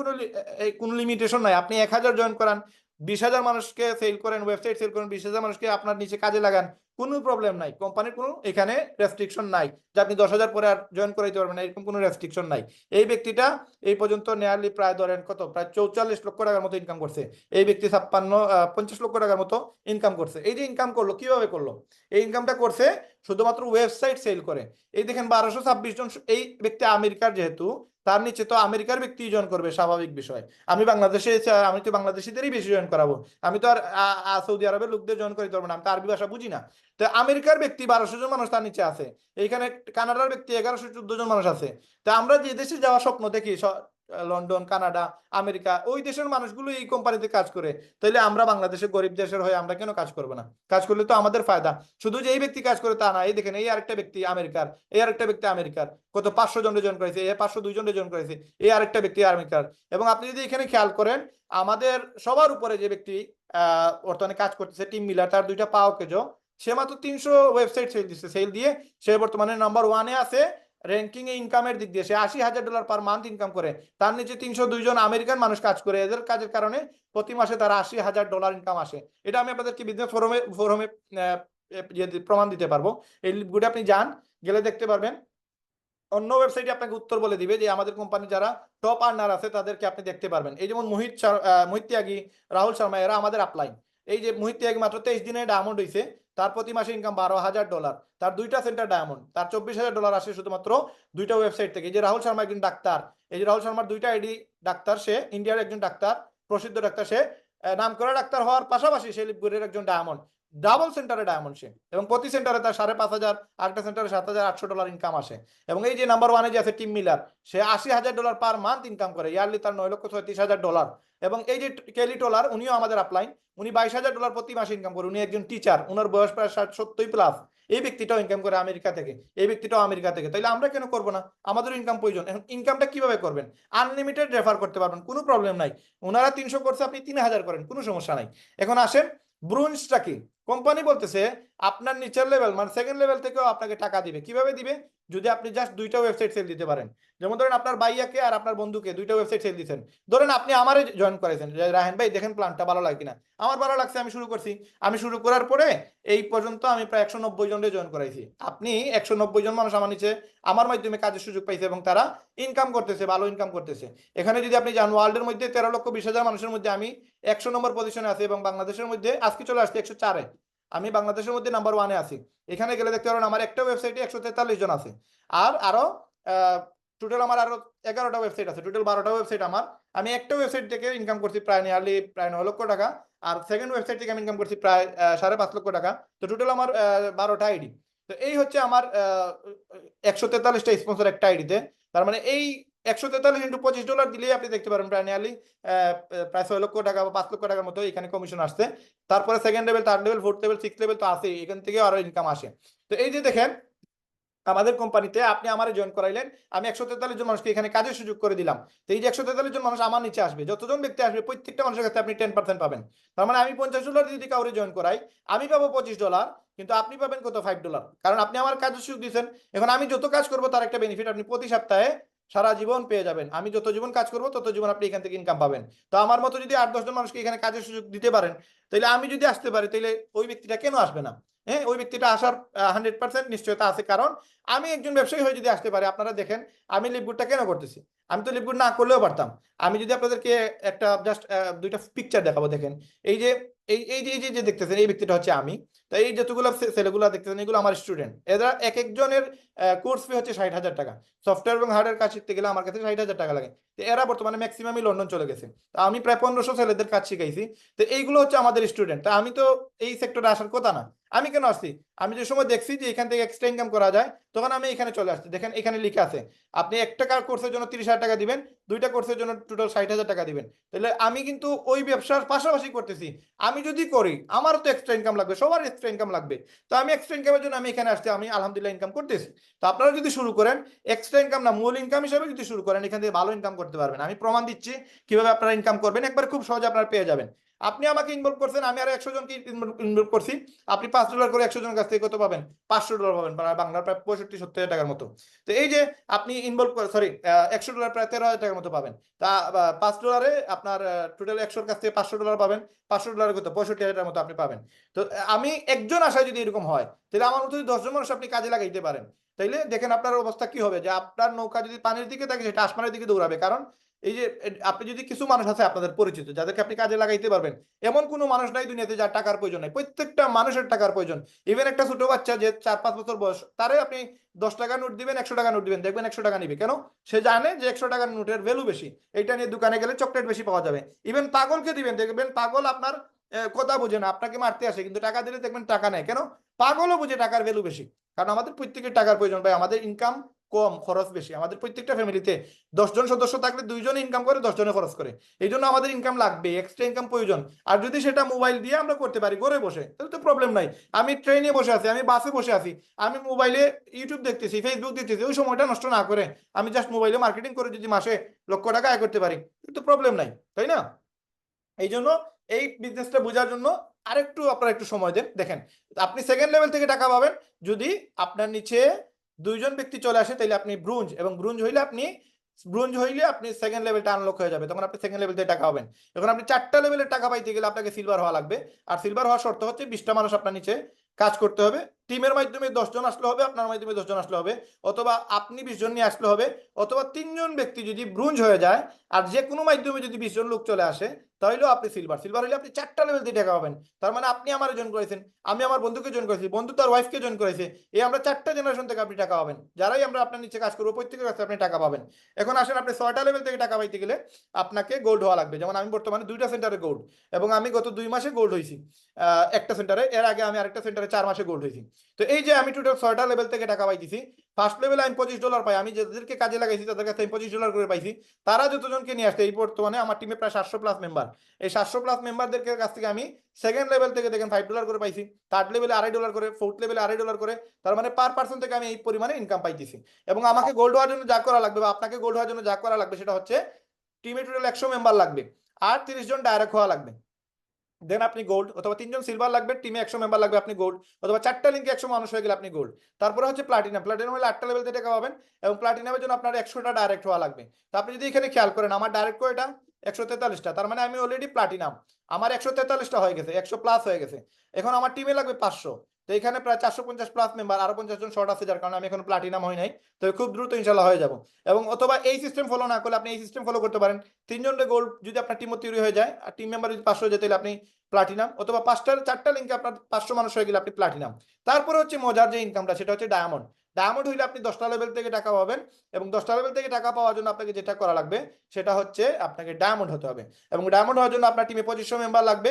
কোনো লিমিটেশন নাই। আপনি 1000 জয়েন করান, 20,000 মানুষকে সেল করেন, ওয়েবসাইট সেল করেন, 20,000 মানুষকে আপনার নিচে কাজে লাগান, কোনো প্রবলেম নাই। কোম্পানির কোনো এখানে রেস্ট্রিকশন নাই যে আপনি 10,000 পরে আর জয়েন করাইতে পারবেন না, এরকম কোনো রেস্ট্রিকশন নাই। এই ব্যক্তিটা এই পর্যন্ত নেয়ারলি প্রায় ধরেন কত, প্রায় 44 লক্ষ টাকার মতো ইনকাম করছে। এই ব্যক্তি 50 লক্ষ টাকার মতো ইনকাম করছে। এই যে ইনকাম করলো, কিভাবে করলো? এই ইনকামটা করছে শুধুমাত্র ওয়েবসাইট সেল করে। এই দেখেন 1226 জন। এই ব্যক্তি আমেরিকার, যেহেতু তার নিচে তো আমেরিকার ব্যক্তি জয়েন করবে, স্বাভাবিক বিষয়। আমি বাংলাদেশে, আমি তো বাংলাদেশিদেরই বেশি জয়েন করাবো। আমি তো আর সৌদি আরবের লোকদের জয়েন করাইতে পারবো না, আমি তো আরবি ভাষা বুঝি না। তো আমেরিকার ব্যক্তি 1200 জন মানুষ তার নিচে আছে। এইখানে কানাডার ব্যক্তি 1114 জন মানুষ আছে। তা আমরা যে দেশে যাওয়ার স্বপ্ন দেখি, লন্ডন, কানাডা, আমেরিকা, ওই দেশের মানুষগুলো এই কোম্পানিতে কাজ করে। তাহলে আমরা বাংলাদেশের গরিব দেশের হয়ে আমরা কেন কাজ করবো না? কাজ করলে তো আমাদের ফায়দা। শুধু যে এই ব্যক্তি কাজ করে তা না, এই দেখেন এই আরেকটা ব্যক্তি আমেরিকার, এই আরেকটা ব্যক্তি আমেরিকার, কত 500 জন জয়েন করেছে, এই 502 জন জয়েন করেছে, এই আরেকটা ব্যক্তি আমেরিকার। এবং আপনি যদি এখানে খেয়াল করেন, আমাদের সবার উপরে যে ব্যক্তি বর্তমানে কাজ করতেছে, টিম মিলার, তার 2টা পাও কেজো, সে মাত্র 300 ওয়েবসাইট সেল দিচ্ছে। সেল দিয়ে সে বর্তমানে নাম্বার 1-এ আছে র্যাঙ্কিং এ। ইনকামের দিক দিয়ে সে $80,000 পার মান্থ ইনকাম করে। তার নিচে 302 জন আমেরিকান মানুষ কাজ করে, এদের কাজের কারণে প্রতি মাসে তার $80,000 ইনকাম আসে। এটা আমি আপনাদেরকে বিজনেস ফোরামে ফোরামে প্রমাণ দিতে পারবো। এই লিঙ্কগুলো আপনি যান, গেলে দেখতে পারবেন। অন্য ওয়েবসাইটে আপনাকে উত্তর বলে দিবে যে আমাদের কোম্পানি যারা টপ আর্নার আছে তাদেরকে আপনি দেখতে পারবেন। এই যেমন মোহিত ত্যাগী, রাহুল শর্মা, এরা আমাদের আপলাইন। এই যে মোহিত ত্যাগী মাত্র 23 দিনে ডায়মন্ড হয়েছে, তার প্রতি মাসে ইনকাম $12,000। তার 2টা সেন্টার ডায়মন্ড, তার $24,000 আসে শুধুমাত্র 2টা ওয়েবসাইট থেকে। এই যে রাহুল শর্মা একজন ডাক্তার, এই যে রাহুল শর্মার 2টা আইডি ডাক্তার, সে ইন্ডিয়ার একজন ডাক্তার, প্রসিদ্ধ ডাক্তার। সে নাম করা ডাক্তার হওয়ার পাশাপাশি সে লিপগুড়ের একজন ডায়মন্ড। ডাবল সেন্টারে ডায়মন্ডসে, এবং প্রতি সেন্টারে তার $5,500, আরেকটা সেন্টারে $7,800 ইনকাম আসে। এবং এই যে নাম্বার ওয়ানে যে আছে টিম মিলার, সে $80,000 পার মান্থ ইনকাম করে, ইয়ারলি তার $9,36,000। এবং এই যে কেলি টোলার, উনিও আমাদের আপলাইন, উনি $22,000 প্রতি মাসে ইনকাম করে। উনি একজন টিচার, উনার বয়স প্রায় 70 প্লাস। এই ব্যক্তিটাও ইনকাম করে আমেরিকা থেকে, এই ব্যক্তিটাও আমেরিকা থেকে। তাইলে আমরা কেন করবো না? আমাদের ইনকাম প্রয়োজন। এখন ইনকামটা কিভাবে করবেন? আনলিমিটেড রেফার করতে পারবেন, কোনো প্রবলেম নাই। ওনারা 300 করছে, আপনি 3,000 করেন, কোনো সমস্যা নাই। এখন আসেন ব্রুঞ্জটা কি। কোম্পানি বলতেছে আপনার নিচের লেভেল মানে সেকেন্ড লেভেল থেকেও আপনাকে টাকা দিবে। কিভাবে দিবে? যদি আপনি জাস্ট 2টা ওয়েবসাইট সেল দিতে পারেন। যেমন ধরেন আপনার ভাইয়াকে আর আপনার বন্ধুকে 2টা ওয়েবসাইট সেল দিচ্ছেন। ধরেন আপনি আমারে জয়েন করেছেন, রাহেন ভাই দেখেন প্ল্যানটা ভালো লাগে কিনা। আমার ভালো লাগছে, আমি শুরু করছি। আমি শুরু করার পরে এই পর্যন্ত আমি প্রায় 190 জনকে জয়েন করাইছি। আপনি 190 জন মানুষ আমার নিচে আমার মাধ্যমে কাজের সুযোগ পাইছে, এবং তারা ইনকাম করতেছে, ভালো ইনকাম করতেছে। এখানে যদি আপনি যান, ওয়ার্ল্ডের মধ্যে 13,20,000 মানুষের মধ্যে আমি 100 নম্বর পজিশনে আছি, এবং বাংলাদেশের মধ্যে আজকে চলে আসছি 104-এ। আমি বাংলাদেশের মধ্যে নাম্বার 1-এ আছি। এখানে গেলে দেখতে পারেন আমার একটা ওয়েবসাইটে 143 জন আছে। আর আরো টোটাল আমার আরো 11টা ওয়েবসাইট আছে, টোটাল 12টা ওয়েবসাইট আমার। আমি একটা ওয়েবসাইট থেকে ইনকাম করছি প্রায় নিয়ারলি প্রায় 9 লক্ষ টাকা। আর সেকেন্ড ওয়েবসাইট থেকে আমি ইনকাম করছি প্রায় 5.5 লক্ষ টাকা। তো টোটাল আমার 12টা আইডি। তো এই হচ্ছে আমার 143টা স্পন্সর একটা আইডিতে। তার মানে এই 143 ইন্টু $25 দিলেই আপনি দেখতে পারেন প্রায় নিয়ারলি প্রায় 6 লক্ষ টাকা বা 5 লক্ষ টাকার মতো এখানে কমিশন আসছে। তারপরে second level, third level, fourth level, six level তো আছেই, এখান থেকে আরো ইনকাম আসে। তো এই যে দেখেন আমাদের কোম্পানিতে আপনি আমারে জয়েন করাইলেন, আমি 143 জন মানুষকে এখানে কাজের সুযোগ করে দিলাম। তো এই যে 143 জন মানুষ আমার নিচে আসবে, যতজন ব্যক্তি আসবে প্রত্যেকটা মানুষের কাছে আপনি 10% পাবেন। তার মানে আমি $50 যদি কাউরে জয়েন করাই, আমি পাবো $25, কিন্তু আপনি পাবেন কত? $5, কারণ আপনি আমার কাজের সুযোগ দিয়েছেন। এখন আমি যত কাজ করবো তার একটা বেনিফিট আপনি প্রতি সপ্তাহে সারা জীবন পেয়ে যাবেন। আমি যত জীবন কাজ করবো তত জীবন আপনি এখান থেকে ইনকাম পাবেন। তো আমার মতো যদি 8-10 জন মানুষকে এখানে কাজের সুযোগ দিতে পারেন, তাহলে আমি যদি আসতে পারি, তাহলে ওই ব্যক্তিটা কেন আসবে না? হ্যাঁ, ওই ব্যক্তিটা আসার 100% নিশ্চয়তা আছে। কারণ আমি একজন ব্যবসায়ী হয়ে যদি আসতে পারি, আপনারা দেখেন আমি লিপগুডটা কেন করতেছি। আমি তো লিপগুড না করলেও পারতাম। আমি যদি আপনাদেরকে একটা জাস্ট 2টা পিকচার দেখাবো, দেখেন। এই যে এই যে দেখতেছেন, এই ব্যক্তিটা হচ্ছে আমি। তো এই যতগুলো ছেলেগুলো দেখতেছেন, এগুলো আমার স্টুডেন্ট। এরা এক একজনের কোর্স ফি হচ্ছে 60,000 টাকা। সফটওয়্যার এবং হার্ডওয়্যার কাজ শিখতে গেলে আমার কাছে 60,000 টাকা লাগে। তো এরা বর্তমানে ম্যাক্সিমামই লন্ডন চলে গেছে। তো আমি প্রায় 1500 ছেলেদের কাজ শিখাইছি। তো এইগুলো হচ্ছে আমাদের স্টুডেন্ট। তা আমি তো এই সেক্টরে আসার কথা না। আমি কেন আসছি? আমি যে সময় দেখছি যে এখান থেকে এক্সট্রা ইনকাম করা যায়, তখন আমি এখানে চলে আসছি। দেখেন এখানে লিখে আছে আপনি একটা কোর্সের জন্য 30,000 টাকা দিবেন, 2টা কোর্সের জন্য টোটাল 60,000 টাকা দিবেন। তাহলে আমি কিন্তু ওই ব্যবসার পাশাপাশি করতেছি। আমি যদি করি, আমারও তো এক্সট্রা ইনকাম লাগবে, সবার এক্সট্রা ইনকাম লাগবে। তো আমি এক্সট্রা ইনকামের জন্য আমি এখানে আসছি, আমি আলহামদুলিল্লাহ ইনকাম করতেছি। তো আপনারা যদি শুরু করেন এক্সট্রা ইনকাম না, মূল ইনকাম হিসেবে যদি শুরু করেন, এখান থেকে ভালো ইনকাম করতে পারবেন। আমি প্রমাণ দিচ্ছি কিভাবে আপনারা ইনকাম করবেন, একবার খুব সহজে আপনারা পেয়ে যাবেন। আপনি আমাকে ইনভলভ করছেন, আমি আরো 100 জনকে ইনভলভ করছি। আপনি $5 করে 100 জনের কাছ থেকে কত পাবেন? $500 পাবেন, বাংলার প্রায় 65-70 টাকার মতো। তো এই যে আপনি ইনভলভ করে, সরি, $100 প্রায় 13,000 টাকার মতো পাবেন। তা $5 আপনার টোটাল 100-র কাছ থেকে $500 পাবেন। $500 কত? 65,000 মতো আপনি পাবেন। তো আমি একজন আশায় যদি এরকম হয়, তাহলে আমার মতো যদি 10 জন মানুষ আপনি কাজে লাগাইতে পারেন, তাইলে দেখেন আপনার অবস্থা কি হবে। যে আপনার নৌকা যদি পানির দিকে থাকে, সেটা আসমানের দিকে দৌড়াবে। কারণ এই যে আপনি যদি কিছু মানুষ আছে আপনাদের পরিচিত, যাদেরকে আপনি কাজে লাগাইতে পারবেন, এমন কোনো মানুষ নাই দুনিয়াতে যার টাকার প্রয়োজন নাই। প্রত্যেকটা মানুষের টাকার প্রয়োজন। ইভেন একটা ছোট বাচ্চা যে 4-5 বছর বয়স, তারে আপনি 10 টাকা নোট দিবেন, 100 টাকা নোট দিবেন, দেখবেন 100 টাকা নিবে। কেন? সে জানে যে 100 টাকার নোটের ভ্যালু বেশি। এইটা নিয়ে দোকানে গেলে চকলেট বেশি পাওয়া যাবে। ইভেন পাগলকে দিবেন, দেখবেন পাগল আপনার কথা বুঝে না, আপনাকে মারতে আসে, কিন্তু টাকা দিলে দেখবেন টাকা নেই। কেন? পাগলও বুঝে টাকার ভ্যালু বেশি। কারণ আমাদের প্রত্যেকের টাকার প্রয়োজন ভাই। আমাদের ইনকাম কম, খরচ বেশি। আমাদের প্রত্যেকটা ফ্যামিলিতে 10 জন সদস্য থাকলে 2 জনে ইনকাম করে, 10 জনে খরচ করে। এই জন্য আমাদের ইনকাম লাগবে, এক্সট্রা ইনকাম প্রয়োজন। আর যদি সেটা মোবাইল দিয়ে আমরা করতে পারি ঘরে বসে, তাহলে তো প্রবলেম নাই। আমি ট্রেনে বসে আছি, আমি বাসে বসে আছি, আমি মোবাইলে ইউটিউব দেখতেছি, ফেসবুক দেখতেছি, ওই সময়টা নষ্ট না করে আমি জাস্ট মোবাইলে মার্কেটিং করে যদি মাসে লক্ষ টাকা আয় করতে পারি, তো প্রবলেম নাই, তাই না? এই জন্য এই বিজনেসটা বোঝার জন্য আরেকটু আপনারা একটু সময় দেন। দেখেন আপনি সেকেন্ড লেভেল থেকে টাকা পাবেন যদি আপনার নিচে 2 জন ব্যক্তি চলে আসে, তাহলে আপনি ব্রোঞ্জ, এবং ব্রোঞ্জ হইলে আপনি সেকেন্ড লেভেলটা আনলক হয়ে যাবে, তখন আপনি সেকেন্ড লেভেল থেকে টাকা পাবেন। এখন আপনি 4টা লেভেলের টাকা পাইতে গেলে আপনাকে সিলভার হওয়া লাগবে। আর সিলভার হওয়ার শর্ত হচ্ছে 20টা মানুষ আপনার নিচে কাজ করতে হবে। টিমের মাধ্যমে 10 জন আসলে হবে, আপনার মাধ্যমে 10 জন আসলে হবে, অথবা আপনি 20 জন নিয়ে আসলে হবে, অথবা 3 জন ব্যক্তি যদি ব্রোঞ্জ হয়ে যায় আর যে কোনো মাধ্যমে যদি 20 জন লোক চলে আসে, তাহলেও আপনি সিলভার হলে আপনি 4টা লেভেল দিয়ে টাকা পাবেন। তার মানে আপনি আমার জয়েন করেছেন, আমি আমার বন্ধুকে জয়েন করেছি, বন্ধু তার ওয়াইফকে জয়েন করেছে, এই আমরা 4টা জেনারেশন থেকে আপনি টাকা পাবেন। যারাই আমরা আপনার নিচে কাজ করবো প্রত্যেকের কাছে আপনি টাকা পাবেন। এখন আসেন, আপনি 6টা লেভেল থেকে টাকা পাইতে গেলে আপনাকে গোল্ড হওয়া লাগবে। যেমন আমি বর্তমানে 2টা সেন্টারে গোল্ড, এবং আমি গত 2 মাসে গোল্ড হয়েছি একটা সেন্টারে, এর আগে আমি আরেকটা সেন্টারে 4 মাসে গোল্ড হয়েছি। তো এই যে আমি টোটাল 6টা লেভেল থেকে টাকা পাইতেছি, ফার্স্ট লেভেলে আমি $25 পাই, আমি যাদেরকে কাজে লাগাইছি তাদের কাছে আমি $25 করে পাইছি। তারা যতজনকে নিয়ে আসছে, এই বর্তমানে আমার টিমে প্রায় 700+ মেম্বার, এই 700+ মেম্বারদের কাছ থেকে আমি সেকেন্ড লেভেল থেকে দেখেন $5 করে পাইছি, থার্ড লেভেলে $2.5 করে, ফোর্থ লেভেলে $2.5 করে। তার মানে পার পার্সন থেকে আমি এই পরিমাণে ইনকাম পাইতেছি। এবং আমাকে গোল্ড হওয়ার জন্য যা করা লাগবে, বা আপনাকে গোল্ড হওয়ার জন্য যা করা লাগবে, সেটা হচ্ছে টিমে টোটাল 100 মেম্বার লাগবে, আর 30 জন ডাইরেক্ট হওয়া লাগবে, দেন আপনি গোল্ড। অথবা 3 জন সিলভার লাগবে, টিমে 100 মেম্বার লাগবে, আপনি গোল্ড। অথবা 4টা লিঙ্কে 100 মানুষ হয়ে গেলে আপনি গোল্ড। তারপরে হচ্ছে প্লাটিনাম হলে 8টা লেভেল থেকে টাকা পাবেন, এবং প্লাটিনামের জন্য আপনার 100টা ডাইরেক্ট হওয়া লাগবে। তো আপনি যদি এখানে খেয়াল করেন, আমার ডাইরেক্ট এটা 143টা, তার মানে আমি অলরেডি প্লাটিনাম, আমার 143টা হয়ে গেছে, 100+ হয়ে গেছে। এখন আমার টিমে লাগবে 500, তো এখানে প্রায় 450+ মেম্বার, আরো 50 জন শর্ট আছে, যার কারণে আমি এখন প্লাটিনাম হই নাই। তো খুব দ্রুত ইনশাল্লাহ হয়ে যাব। এবং অথবা এই সিস্টেম ফলো না করলে আপনি এই সিস্টেম ফলো করতে পারেন, 3 জনের গোল্ড যদি আপনার টিমও তৈরি হয়ে যায়, আর টিম মেম্বার যদি 500 হয়ে যায়, তাহলে আপনি প্লাটিনাম। অথবা 4টা লিঙ্কে আপনার 500 মানুষ হয়ে গেলে আপনি প্লাটিনাম। তারপরে হচ্ছে মজার যে ইনকামটা, সেটা হচ্ছে ডায়মন্ড। ডায়মন্ড হইলে আপনি 10টা লেভেল থেকে টাকা পাবেন, এবং 10টা লেভেল থেকে টাকা পাওয়ার জন্য আপনাকে যেটা করা লাগবে, সেটা হচ্ছে আপনাকে ডায়মন্ড হতে হবে। এবং ডায়মন্ড হওয়ার জন্য আপনার টিমে 2500 মেম্বার লাগবে,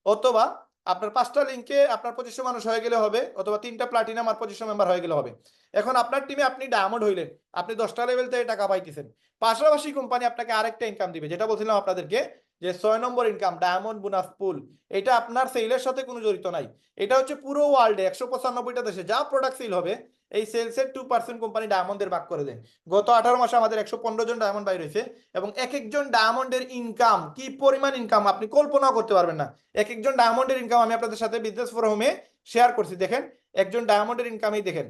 অথবা আপনার 5টা লিঙ্কে আপনার 2500 মানুষ হয়ে গেলে হবে, অথবা 3টা প্লাটিনাম আর 2500 মেম্বার হয়ে গেলে হবে। এখন আপনার টিমে আপনি ডায়মন্ড হইলেন, আপনি 10টা লেভেল থেকে টাকা পাইতেছেন, পাশাপাশি কোম্পানি আপনাকে আরেকটা ইনকাম দিবে, যেটা বলছিলাম আপনাদেরকে, যে 6 নম্বর ইনকাম, ডায়মন্ড বোনাস পুল। এটা আপনার সেলের সাথে কোনো জড়িত নাই, এটা হচ্ছে পুরো ওয়ার্ল্ডে 195টা দেশে যা প্রোডাক্ট সেল হবে, এই সেলসের 2% কোম্পানি ডায়মন্ডের ভাগ করে দেয়। গত 18 মাসে আমাদের 115 জন ডায়মন্ড বাইর হয়েছে, এবং এক একজন ডায়মন্ডের ইনকাম কি পরিমাণ ইনকাম আপনি কল্পনাও করতে পারবেন না। এক একজন ডায়মন্ডের ইনকাম আমি আপনাদের সাথে বিজনেস ফোরামে শেয়ার করছি। দেখেন একজন ডায়মন্ডের ইনকামই দেখেন,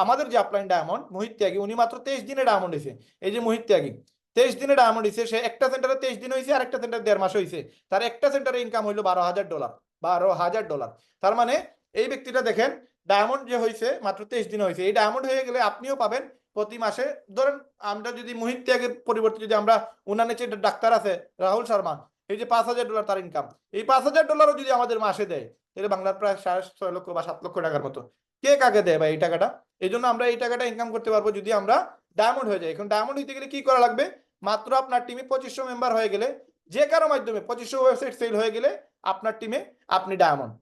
আমাদের যে আপলাইন ডায়মন্ড মোহিত ত্যাগী, উনি মাত্র 23 দিনে ডায়মন্ড হয়েছে। এই যে মোহিত ত্যাগী 23 দিনে ডায়মন্ড হয়েছে, সে একটা সেন্টারে 23 দিন হয়েছে, আর একটা সেন্টারে 1.5 মাস হয়েছে, তার একটা সেন্টারে ইনকাম হইলো $12,000। $12,000। তার মানে এই ব্যক্তিটা দেখেন, ডায়মন্ড যে হয়েছে মাত্র 23 দিন হয়েছে, এই ডায়মন্ড হয়ে গেলে আপনিও পাবেন প্রতি মাসে, ধরেন আমরা যদি মোহিত ত্যাগের পরিবর্তে যদি আমরা উনার নিচে ডাক্তার আছে রাহুল শর্মা, এই যে $5,000 তার ইনকাম, এই $5,000 যদি আমাদের মাসে দেয়, তাহলে বাংলার প্রায় 6.5 লক্ষ বা 7 লক্ষ টাকার মতো। কে কাকে দেয় ভাই এই টাকাটা? এই জন্য আমরা এই টাকাটা ইনকাম করতে পারবো যদি আমরা ডায়মন্ড হয়ে যায়। এখন ডায়মন্ড হইতে গেলে কি করা লাগবে? মাত্র আপনার টিমে 2500 মেম্বার হয়ে গেলে, যে কারো মাধ্যমে 2500 ওয়েবসাইট সেল হয়ে গেলে আপনার টিমে আপনি ডায়মন্ড।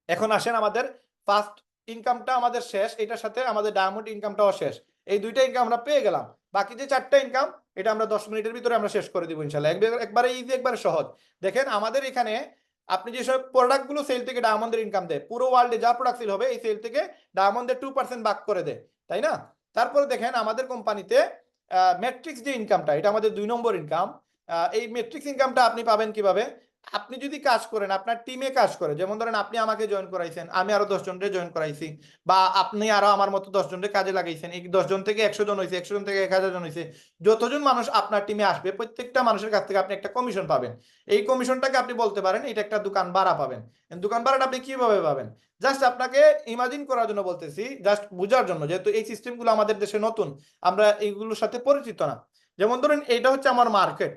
এখন আসেন, আমাদের ফার্স্ট ইনকামটা আমাদের শেষ, এটার সাথে আমাদের ডায়মন্ড ইনকামটাও শেষ। এই দুইটা ইনকাম আমরা পেয়ে গেলাম, বাকি যে 4টা ইনকাম, এটা আমরা 10 মিনিটের ভিতরে আমরা শেষ করে দিব ইনশাল্লাহ। একবারে ইজি, একবারে সহজ। দেখেন আমাদের এখানে আপনি যেসব প্রোডাক্টগুলো সেল থেকে ডায়মন্ডের ইনকাম দেয়, পুরো ওয়ার্ল্ডে যা প্রোডাক্ট সেল হবে, এই সেল থেকে ডায়মন্ডের 2% ভাগ করে দেয়, তাই না? তারপরে দেখেন আমাদের কোম্পানিতে ম্যাট্রিক্স যে ইনকামটা, এটা আমাদের 2 নম্বর ইনকাম। এই ম্যাট্রিক্স ইনকামটা আপনি পাবেন কিভাবে? আপনি যদি কাজ করেন, আপনার টিমে কাজ করে, যেমন ধরেন আপনি আমাকে জয়েন করাইছেন, আমি আরো 10 জনকে জয়েন করাইছি, বা আপনি আরো আমার মতো 10 জনকে কাজে লাগাইছেন, এই 10 জন থেকে 100 জন হয়েছে, 100 জন থেকে 1000 জন হয়েছে, যতজন মানুষ আপনার টিমে আসবে, প্রত্যেকটা মানুষের কাছ থেকে আপনি একটা কমিশন পাবেন। এই কমিশনটাকে আপনি বলতে পারেন এটা একটা দোকান ভাড়া পাবেন। দোকান ভাড়াটা আপনি কিভাবে পাবেন? জাস্ট আপনাকে ইমাজিন করার জন্য বলতেছি, জাস্ট বোঝার জন্য, যেহেতু এই সিস্টেমগুলো আমাদের দেশে নতুন, আমরা এইগুলোর সাথে পরিচিত না। যেমন ধরেন এইটা হচ্ছে আমার মার্কেট,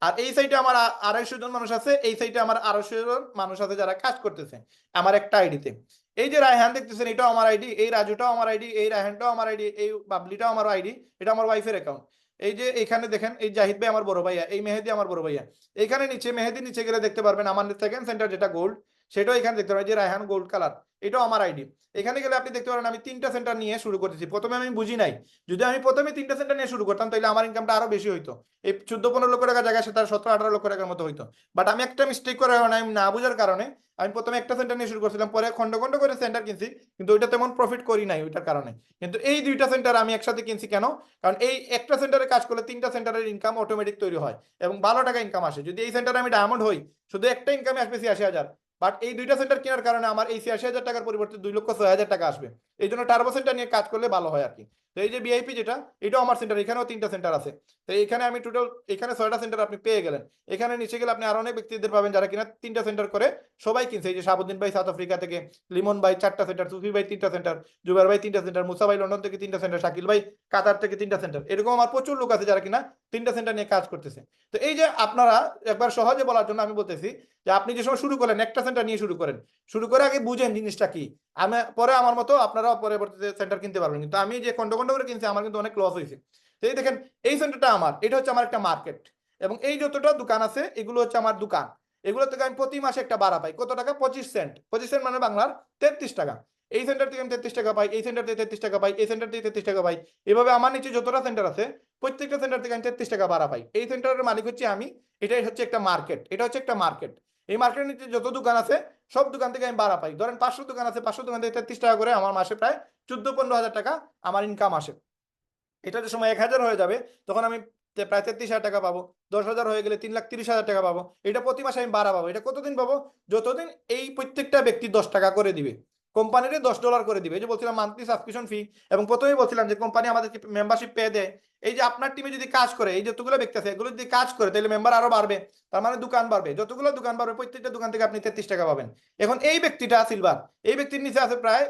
আর এই সাইডে আমার 250 জন মানুষ আছে, এই সাইডে আমার 250 জন মানুষ আছে যারা কাজ করতেছে আমার একটা আইডিতে। এই যে রায়হান দেখতেছেন, এটাও আমার আইডি, এই রাজুটাও আমার আইডি, এই রায়হানটাও আমার আইডি, এই বাবলিটাও আমার আইডি, এটা আমার ওয়াইফের অ্যাকাউন্ট। এই যে এখানে দেখেন, এই জাহিদ ভাই আমার বড় ভাইয়া, এই মেহেদি আমার বড় ভাইয়া। এখানে নিচে মেহেদি নিচে গেলে দেখতে পারবেন আমার সেকেন্ড সেন্টার যেটা গোল্ড, সেটাও এখানে দেখতে পারবেন, যে রায়হান গোল্ড কালার, এটাও আমার আইডি। এখানে গেলে আপনি দেখতে পারেন আমি 3টা সেন্টার নিয়ে শুরু করতেছি। প্রথমে আমি বুঝি নাই, যদি আমি প্রথমে 3টা সেন্টার নিয়ে শুরু করতাম, তাহলে আমার ইনকামটা আরো বেশি হইতো, এই 14-15 লক্ষ টাকা জায়গায় সেটা 17-18 লক্ষ টাকার মতো হইতো। বাট আমি একটা মিস্টেক করে, আমি না বুঝার কারণে আমি প্রথমে একটা সেন্টার নিয়ে শুরু করছিলাম, পরে খন্ড খন্ড করে সেন্টার কিনছি, কিন্তু ওইটা তেমন প্রফিট করি নাই ওইটার কারণে। কিন্তু এই 2টা সেন্টার আমি একসাথে কিনছি কেন? কারণ এই একটা সেন্টারে কাজ করলে 3টা সেন্টারের ইনকাম অটোমেটিক তৈরি হয়, এবং ভালো টাকা ইনকাম আসে। যদি এই সেন্টারে আমি ডায়মন্ড হই, শুধু একটা ইনকামে আসবে 86,000, বাট এই 2টা সেন্টার কেনার কারণে আমার এই 86,000 টাকার পরিবর্তে 2,06,000 টাকা আসবে। এই জন্য টার্বো সেন্টার নিয়ে কাজ করলে ভালো হয় আর কি। তো এই যে ভিআইপি যেটা, এটাও আমার সেন্টার, এখানেও 3টা সেন্টার আছে। তো এখানে আমি টোটাল এখানে 6টা সেন্টার আপনি পেয়ে গেলেন। এখানে নিচে গেলে আপনি আরো অনেক ব্যক্তিদের পাবেন যারা কিনা 3টা সেন্টার করে সবাই কিনছে। এই যে শাহাবুদ্দিন ভাই সাউথ আফ্রিকা থেকে, লিমন ভাই 4টা সেন্টার, সুফি ভাই 3টা সেন্টার, জুবাইর ভাই 3টা সেন্টার, মুসা ভাই লন্ডন থেকে 3টা সেন্টার, শাকিল ভাই কাতার থেকে 3টা সেন্টার, এরকম আমার প্রচুর লোক আছে যারা কিনা 3টা সেন্টার নিয়ে কাজ করতেছে। তো এই যে আপনারা একবার সহজে বলার জন্য আমি বলতেছি যে আপনি যে সময় শুরু করেন একটা সেন্টার নিয়ে শুরু করেন, শুরু করে আগে বুঝেন জিনিসটা কি। আমি পরে আমার মতো আপনারাও পরবর্তীতে সেন্টার কিনতে পারবেন, কিন্তু আমি যে খন্ড খন্ড করে কিনছি আমার কিন্তু অনেক লস হয়েছে। তো এই দেখেন এই সেন্টারটা আমার, এটা হচ্ছে আমার একটা মার্কেট, এবং এই যতটা দোকান আছে এগুলো হচ্ছে আমার দোকান। এগুলো থেকে আমি প্রতি মাসে একটা ভাড়া পাই কত টাকা, 25 সেন্ট। 25 সেন্ট মানে বাংলার 33 টাকা। এই সেন্টার থেকে আমি 33 টাকা পাই, এই সেন্টার থেকে 33 টাকা পাই, এই সেন্টার থেকে 33 টাকা পাই। এভাবে আমার নিচে যতটা সেন্টার আছে প্রত্যেকটা সেন্টার থেকে আমি 33 টাকা ভাড়া পাই। এই সেন্টারের মালিক হচ্ছে আমি। এটাই হচ্ছে একটা মার্কেট, এটা হচ্ছে একটা মার্কেট। এই মার্কেটের নিচে যত দোকান আছে সব দোকান থেকে আমি ভাড়া পাই। ধরেন 500 দোকান আছে, 500 দোকান থেকে 33 টাকা করে আমার মাসে প্রায় 14-15 হাজার টাকা আমার ইনকাম আসে। এটা যে সময় 1,000 হয়ে যাবে তখন আমি প্রায় 33,000 টাকা পাবো। 10,000 হয়ে গেলে 3,30,000 টাকা পাবো। এটা প্রতি মাসে আমি ভাড়া পাবো। এটা কতদিন পাবো? যতদিন এই প্রত্যেকটা ব্যক্তি 10 টাকা করে দিবে, কোম্পানির $10 করে দিবে। এই যে বলছিলাম মান্থলি সাবস্ক্রিপশন ফি, এবং প্রথমেই বলছিলাম যে কোম্পানি আমাদেরকে মেম্বারশিপ পে দেয়। এই যে আপনার টিমে যদি কাজ করে, এই যতগুলো ব্যক্তি আছে এগুলো যদি কাজ করে তাহলে মেম্বার আরো বাড়বে, তার মানে দোকান বাড়বে। যতগুলো দোকান বাড়বে প্রত্যেকটা দোকান থেকে আপনি 33 টাকা পাবেন। এখন এই ব্যক্তিটা সিলভার, এই ব্যক্তির নিচে আছে প্রায়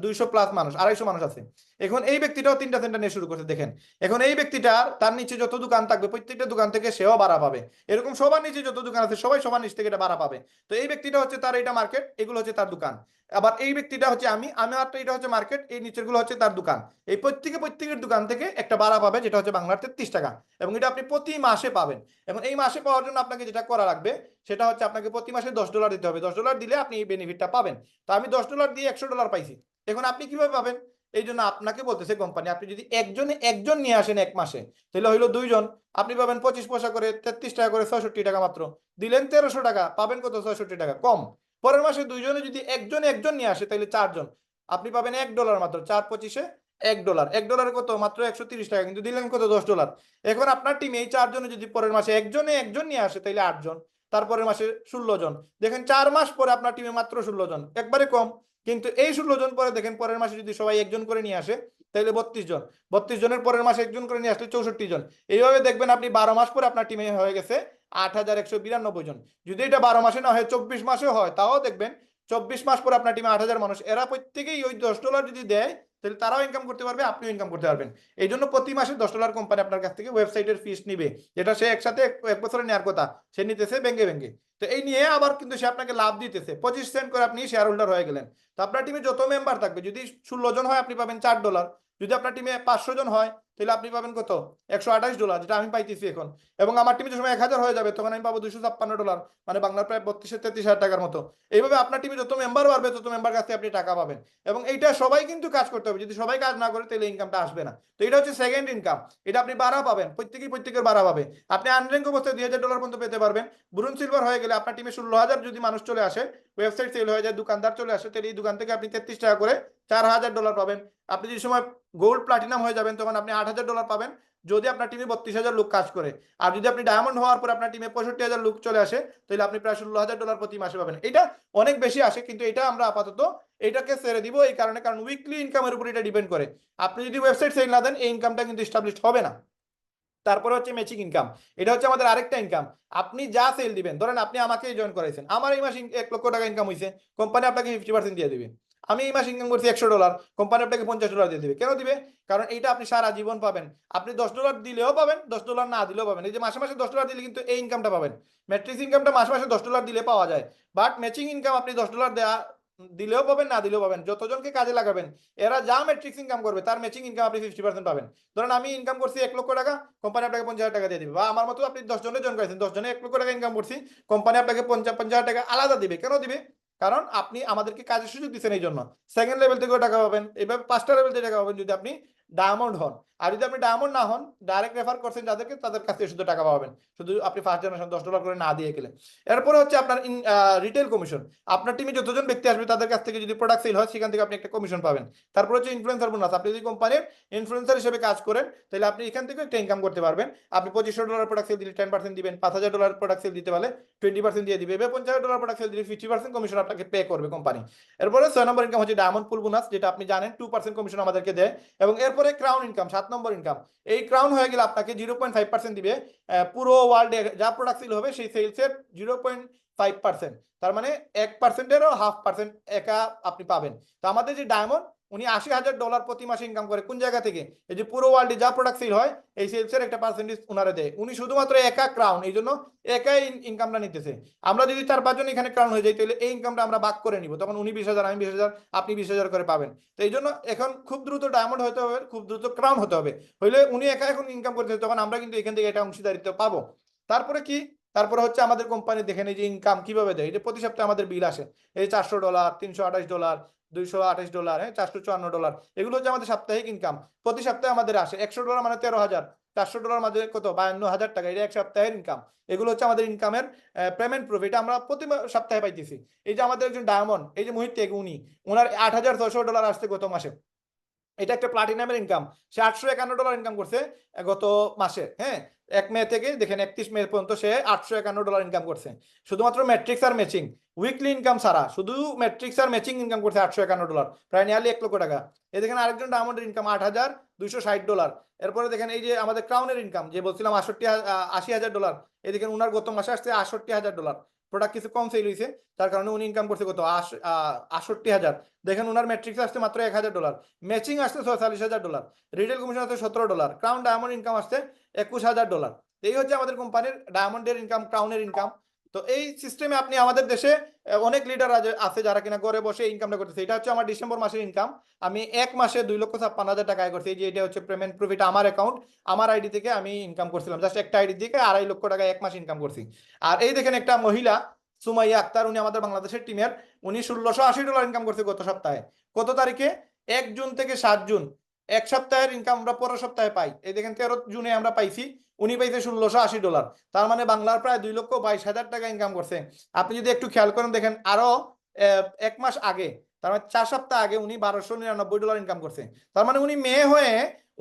200+ মানুষ, 250 মানুষ আছে। এখন এই ব্যক্তিটাও 3টা সেন্টার নিয়ে শুরু করছে দেখেন। এখন এই ব্যক্তিটার তার নিচে যত দোকান থাকবে প্রত্যেকটা দোকান থেকে সেও ভাড়া পাবে। এরকম সবার নিচে যত দোকান আছে সবাই সবার নিচ থেকে এটা ভাড়া পাবে। তো এই ব্যক্তিটা হচ্ছে তার এটা মার্কেট, এগুলো হচ্ছে তার দোকান। আবার এই ব্যক্তিটা হচ্ছে আমি, আমার এটা হচ্ছে মার্কেট, এই নিচের গুলো হচ্ছে তার দোকান। এই প্রত্যেকের দোকান থেকে একটা ভাড়া পাবে যেটা হচ্ছে বাংলার 33 টাকা, এবং এটা আপনি প্রতি মাসে পাবেন। এখন এই মাসে পাওয়ার জন্য আপনাকে যেটা করা লাগবে সেটা হচ্ছে আপনাকে প্রতি মাসে $10 দিতে হবে। $10 দিলে আপনি এই বেনিফিটটা পাবেন। তো আমি $10 দিয়ে $100 পাইছি। এখন আপনি কিভাবে পাবেন? এই জন্য আপনাকে বলতেছে কোম্পানি, আপনি যদি একজন নিয়ে আসেন এক মাসে তাহলে হইলো 2 জন, আপনি পাবেন 25 পয়সা করে, 33 টাকা করে, 66 টাকা মাত্র। দিলেন 1300 টাকা, পাবেন কত? 66 টাকা কম। পরের মাসে 2 জনে যদি একজন নিয়ে আসে তাহলে 4 জন, আপনি পাবেন $1 মাত্র। 4 25-এ $1, $1 কত? মাত্র 130 টাকা, কিন্তু দিলেন কত? $10। এখন আপনার টিমে এই 4 জনে যদি পরের মাসে একজন নিয়ে আসে তাহলে 8 জন, তারপরের মাসে 16 জন। দেখেন 4 মাস পরে আপনার টিমে মাত্র 16 জন, একবারে কম। কিন্তু এই 16 জন পরে দেখেন পরের মাসে যদি সবাই একজন করে নিয়ে আসে তাহলে 32 জন। 32 জনের পরের মাসে একজন করে নিয়ে আসলে 64 জন। এইভাবে দেখবেন আপনি 12 মাস পরে আপনার টিমে হয়ে গেছে 8,192 জন। যদি এটা 12 মাসে না হয় 24 মাসে হয় তাও দেখবেন 24 মাস পরে আপনার টিমে 8,000 মানুষ। এরা প্রত্যেকেই ওই $10 যদি দেয় তাহলে তারাও ইনকাম করতে পারবে, আপনিও ইনকাম করতে পারবেন। এই জন্য প্রতি মাসে $10 কোম্পানি আপনার কাছ থেকে ওয়েবসাইটের ফিস নিবে, যেটা সে একসাথে এক বছরে নেওয়ার কথা সে নিতেছে ভেঙ্গে ভেঙ্গে। তো এই নিয়ে আবার কিন্তু সে আপনাকে লাভ দিতেছে, 25 সেন্ট করে আপনি শেয়ার হোল্ডার হয়ে গেলেন। তো আপনার টিমে যত মেম্বার থাকবে, যদি 16 জন হয় আপনি পাবেন $4। যদি আপনার টিমে 500 জন হয় তাহলে আপনি পাবেন কত? $128, যেটা আমি পাইতেছি এখন। এবং আমার টিমে যে সময় 1,000 হয়ে যাবে তখন আমি পাবো $256, মানে বাংলার প্রায় 32-33 হাজার টাকার মতো। এইভাবে আপনার টিমে যত মেম্বার বাড়বে তত মেম্বার কাছে আপনি টাকা পাবেন। এবং এইটা সবাই কিন্তু কাজ করতে হবে, যদি সবাই কাজ না করে তাহলে ইনকামটা আসবে না। তো এটা হচ্ছে সেকেন্ড ইনকাম, এটা আপনি বাড়া পাবেন, প্রত্যেকের বাড়া পাবে। আপনি আনর্যাঙ্ক অবস্থায় $2,000 পর্যন্ত পেতে পারবেন। ব্রোঞ্জ সিলভার হয়ে গেলে আপনার টিমে 16,000 যদি মানুষ চলে আসে, ওয়েবসাইট সেল হয়ে যায়, দোকানদার চলে আসে, তাহলে এই দোকান থেকে আপনি 33 টাকা করে $4,000 পাবেন। আপনি যে সময় গোল্ড প্লাটিনাম হয়ে যাবেন তখন আপনি $8,000 পাবেন, যদি আপনার টিমে 32,000 লোক কাজ করে। আর যদি আপনি ডায়মন্ড হওয়ার পর আপনার টিমে 65,000 লোক চলে আসে তাহলে আপনি প্রায় $16,000 প্রতি মাসে পাবেন। এটা অনেক বেশি আসে, কিন্তু এটা আমরা আপাতত এটাকে ছেড়ে দিব এই কারণে, কারণ উইকলি ইনকামের উপর এটা ডিপেন্ড করে। আপনি যদি ওয়েবসাইট সেল না দেন এই ইনকামটা কিন্তু এস্টাবলিশ হবে না। তারপরে হচ্ছে ম্যাচিং ইনকাম, এটা হচ্ছে আমাদের আরেকটা ইনকাম। আপনি যা সেল দিবেন, ধরেন আপনি আমাকেই জয়েন করাইছেন, আমার এই মাসে 1,00,000 টাকা ইনকাম হয়েছে, কোম্পানি আপনাকে 50% দিয়ে দিবে। আমি এই মাসে ইনকাম করছি $100, কোম্পানি আপনাকে $50 দিয়ে দিবে। কেন দিবে? কারণ এইটা আপনি সারা জীবন পাবেন। আপনি $10 দিলেও পাবেন, $10 না দিলেও পাবেন। এই যে মাসে মাসে $10 দিলে কিন্তু এই ইনকামটা পাবেন। ম্যাট্রিক্স ইনকামটা মাসে মাসে $10 দিলে পাওয়া যায়, বাট ম্যাচিং ইনকাম আপনি $10 দেওয়া দিলেও পাবেন, না দিলেও পাবেন। যতজনকে কাজে লাগাবেন এরা যা ম্যাট্রিক্স ইনকাম করবে তার ম্যাচিং ইনকাম আপনি 50% পাবেন। ধরেন আমি ইনকাম করছি $1,00,000 টাকা, কোম্পানি আপনাকে 50,000 টাকা দিয়ে দিবে। বা আমার মতো আপনি 10 জনে জয়েন করেছেন, 10 জনে $1,00,000 টাকা ইনকাম করছি, কোম্পানি আপনাকে 50,000 টাকা আলাদা দিবে। কেন দিবে? কারণ আপনি আমাদেরকে কাজের সুযোগ দিচ্ছেন এই জন্য। সেকেন্ড লেভেল থেকেও টাকা পাবেন, এইভাবে 5টা লেভেল থেকে টাকা পাবেন যদি আপনি ডায়মন্ড হন। আর যদি আপনি ডায়মন্ড না হন, ডাইরেক্ট রেফার করছেন যাদেরকে, তাদের কাছ থেকে শুধু টাকা পাবেন, শুধু আপনি ফার্স্ট জেনারেশন $10 করে না দিয়ে গেলে। এরপরে হচ্ছে আপনার রিটেল কমিশন। আপনার টিমে যতজন ব্যক্তি আসবে তাদের কাছ থেকে যদি প্রোডাক্ট সেল হয় সেখান থেকে আপনি একটা কমিশন পাবেন। তারপর হচ্ছে ইনফ্লুয়েন্সার বোনাস, আপনি যদি কোম্পানির ইনফ্লুয়েন্সার হিসেবে কাজ করেন তাহলে আপনি এখান থেকে একটা ইনকাম করতে পারবেন। আপনি $2,500 প্রোডাক্ট সেল দিলে 10% দিবেন, $5,000 প্রোডাক্ট সেল দিতে পারলে 20% দিয়ে দিবে, এবার $50,000 প্রোডাক্ট সেল দিলে 50% কমিশন আপনাকে পে করবে কোম্পানি। এরপরে 6 নম্বর ইনকাম হচ্ছে ডায়মন্ড পুল বোনাস, যেটা আপনি জানেন 2% কমিশন আমাদেরকে দেয়। এবং এরপরে ক্রাউন ইনকাম, 7 নম্বর ইনকাম। এই ক্রাউন হয়ে গেলে আপনাকে 0.5% দিবে, পুরো ওয়ার্ল্ডে যা প্রোডাক্ট সেল হবে সেই সেলসের 0.5%, তার মানে 1%-এরও 0.5% একা আপনি পাবেন। তো আমাদের যে ডায়মন্ড উনি $80,000 প্রতি মাসে ইনকাম করে। কোন জায়গা থেকে? এই যে পুরো ওয়ার্ল্ডে যা প্রোডাক্ট সেল হয় এই সেলসের একটা পার্সেন্টেজ উনারে দেয়। উনি শুধুমাত্র একা ক্রাউন, এই জন্য একাই ইনকামটা নিতেছে। আমরা যদি 4-5 জন এখানে ক্রাউন হয়ে যাই তাহলে এই ইনকামটা আমরা ভাগ করে নিব, তখন উনি 20,000, আমি 20,000, আপনি 20,000 করে পাবেন। তো এই জন্য এখন খুব দ্রুত ডায়মন্ড হতে হবে, খুব দ্রুত ক্রাউন হতে হবে, হইলে উনি একা এখন ইনকাম করতেছে, তখন আমরা কিন্তু এখান থেকে এটা অংশীদারিত্ব পাবো। তারপরে কি? তারপরে হচ্ছে আমাদের কোম্পানি দেখেন এই যে ইনকাম কিভাবে দেয়। এই যে প্রতি সপ্তাহে আমাদের বিল আসে, এই $400, $328, $228, হ্যাঁ, $454, এগুলো হচ্ছে আমাদের সাপ্তাহিক ইনকাম। প্রতি সপ্তাহে আমাদের আসে $100 মানে 13,000, $400 মানে কত? 52,000 টাকা। এটা এক সপ্তাহের ইনকাম। এগুলো হচ্ছে আমাদের ইনকামের পেমেন্ট প্রুফ, এটা আমরা প্রতি সপ্তাহে পাইতেছি। এই যে আমাদের একজন ডায়মন্ড, এই যে মুহিত টেক, উনি ওনার $8,600 আসছে গত মাসে। এটা একটা প্লাটিনামের ইনকাম। সে $851 ইনকাম করছে গত মাসে, হ্যাঁ। 1 মে থেকে দেখেন 31 মে পর্যন্ত সে $851 ইনকাম করছে, শুধুমাত্র ম্যাট্রিক্স আর ম্যাচিং, উইকলি ইনকাম ছাড়া, শুধু ম্যাট্রিক্স আর ম্যাচিং ইনকাম করছে $851, প্রায় নিয়ারলি 1 লক্ষ টাকা। এই দেখেন আরেকজন ডায়মন্ডের ইনকাম $8,260। এরপরে দেখেন এই যে আমাদের ক্রাউনের ইনকাম, যে বলছিলাম 80,000 $, এই দেখেন উনার গত মাসে আসছে $68,000। প্রোডাক্ট কিছু কম সেল হয়েছে, তার কারণে উনি ইনকাম করছে কত? 68,000। দেখেন উনার ম্যাট্রিক্স আসছে মাত্র $1,000, ম্যাচিং আসছে $46,000, রিটেল কমিশন আসছে $17, ক্রাউন ডায়মন্ড ইনকাম আসছে $21,000। এই হচ্ছে আমাদের কোম্পানির ডায়মন্ডের ইনকাম, ক্রাউনের ইনকাম। তো এই সিস্টেমে আপনি আমাদের দেশে অনেক লিডার আছে যারা কিনা ঘরে বসে ইনকামটা করতেছে। এটা হচ্ছে আমার ডিসেম্বর মাসের ইনকাম। আমি 1 মাসে 2,56,000 টাকা আয় করছি। এই যে এটা হচ্ছে পেমেন্ট প্রুফ, এটা আমার অ্যাকাউন্ট, আমার আইডি থেকে আমি ইনকাম করছিলাম, জাস্ট একটা আইডি থেকে 2.5 লক্ষ টাকা 1 মাস ইনকাম করছি। আর এই দেখেন একটা মহিলা সুমাইয়া আক্তার, উনি আমাদের বাংলাদেশের টিমের, উনি $1,680 ইনকাম করছে গত সপ্তাহে। কত তারিখে? 1 জুন থেকে 7 জুন, এক সপ্তাহের ইনকাম আমরা পরের সপ্তাহে পাই। এই দেখেন 13 জুনে আমরা পাইছি, উনি পাইছে $1,680। তার মানে বাংলার প্রায় 2,22,000 টাকা ইনকাম করছে। আপনি যদি একটু খেয়াল করেন দেখেন আরো 1 মাস আগে, তার মানে 4 সপ্তাহ আগে উনি $1,299 ইনকাম করছে। তার মানে উনি মেয়ে হয়ে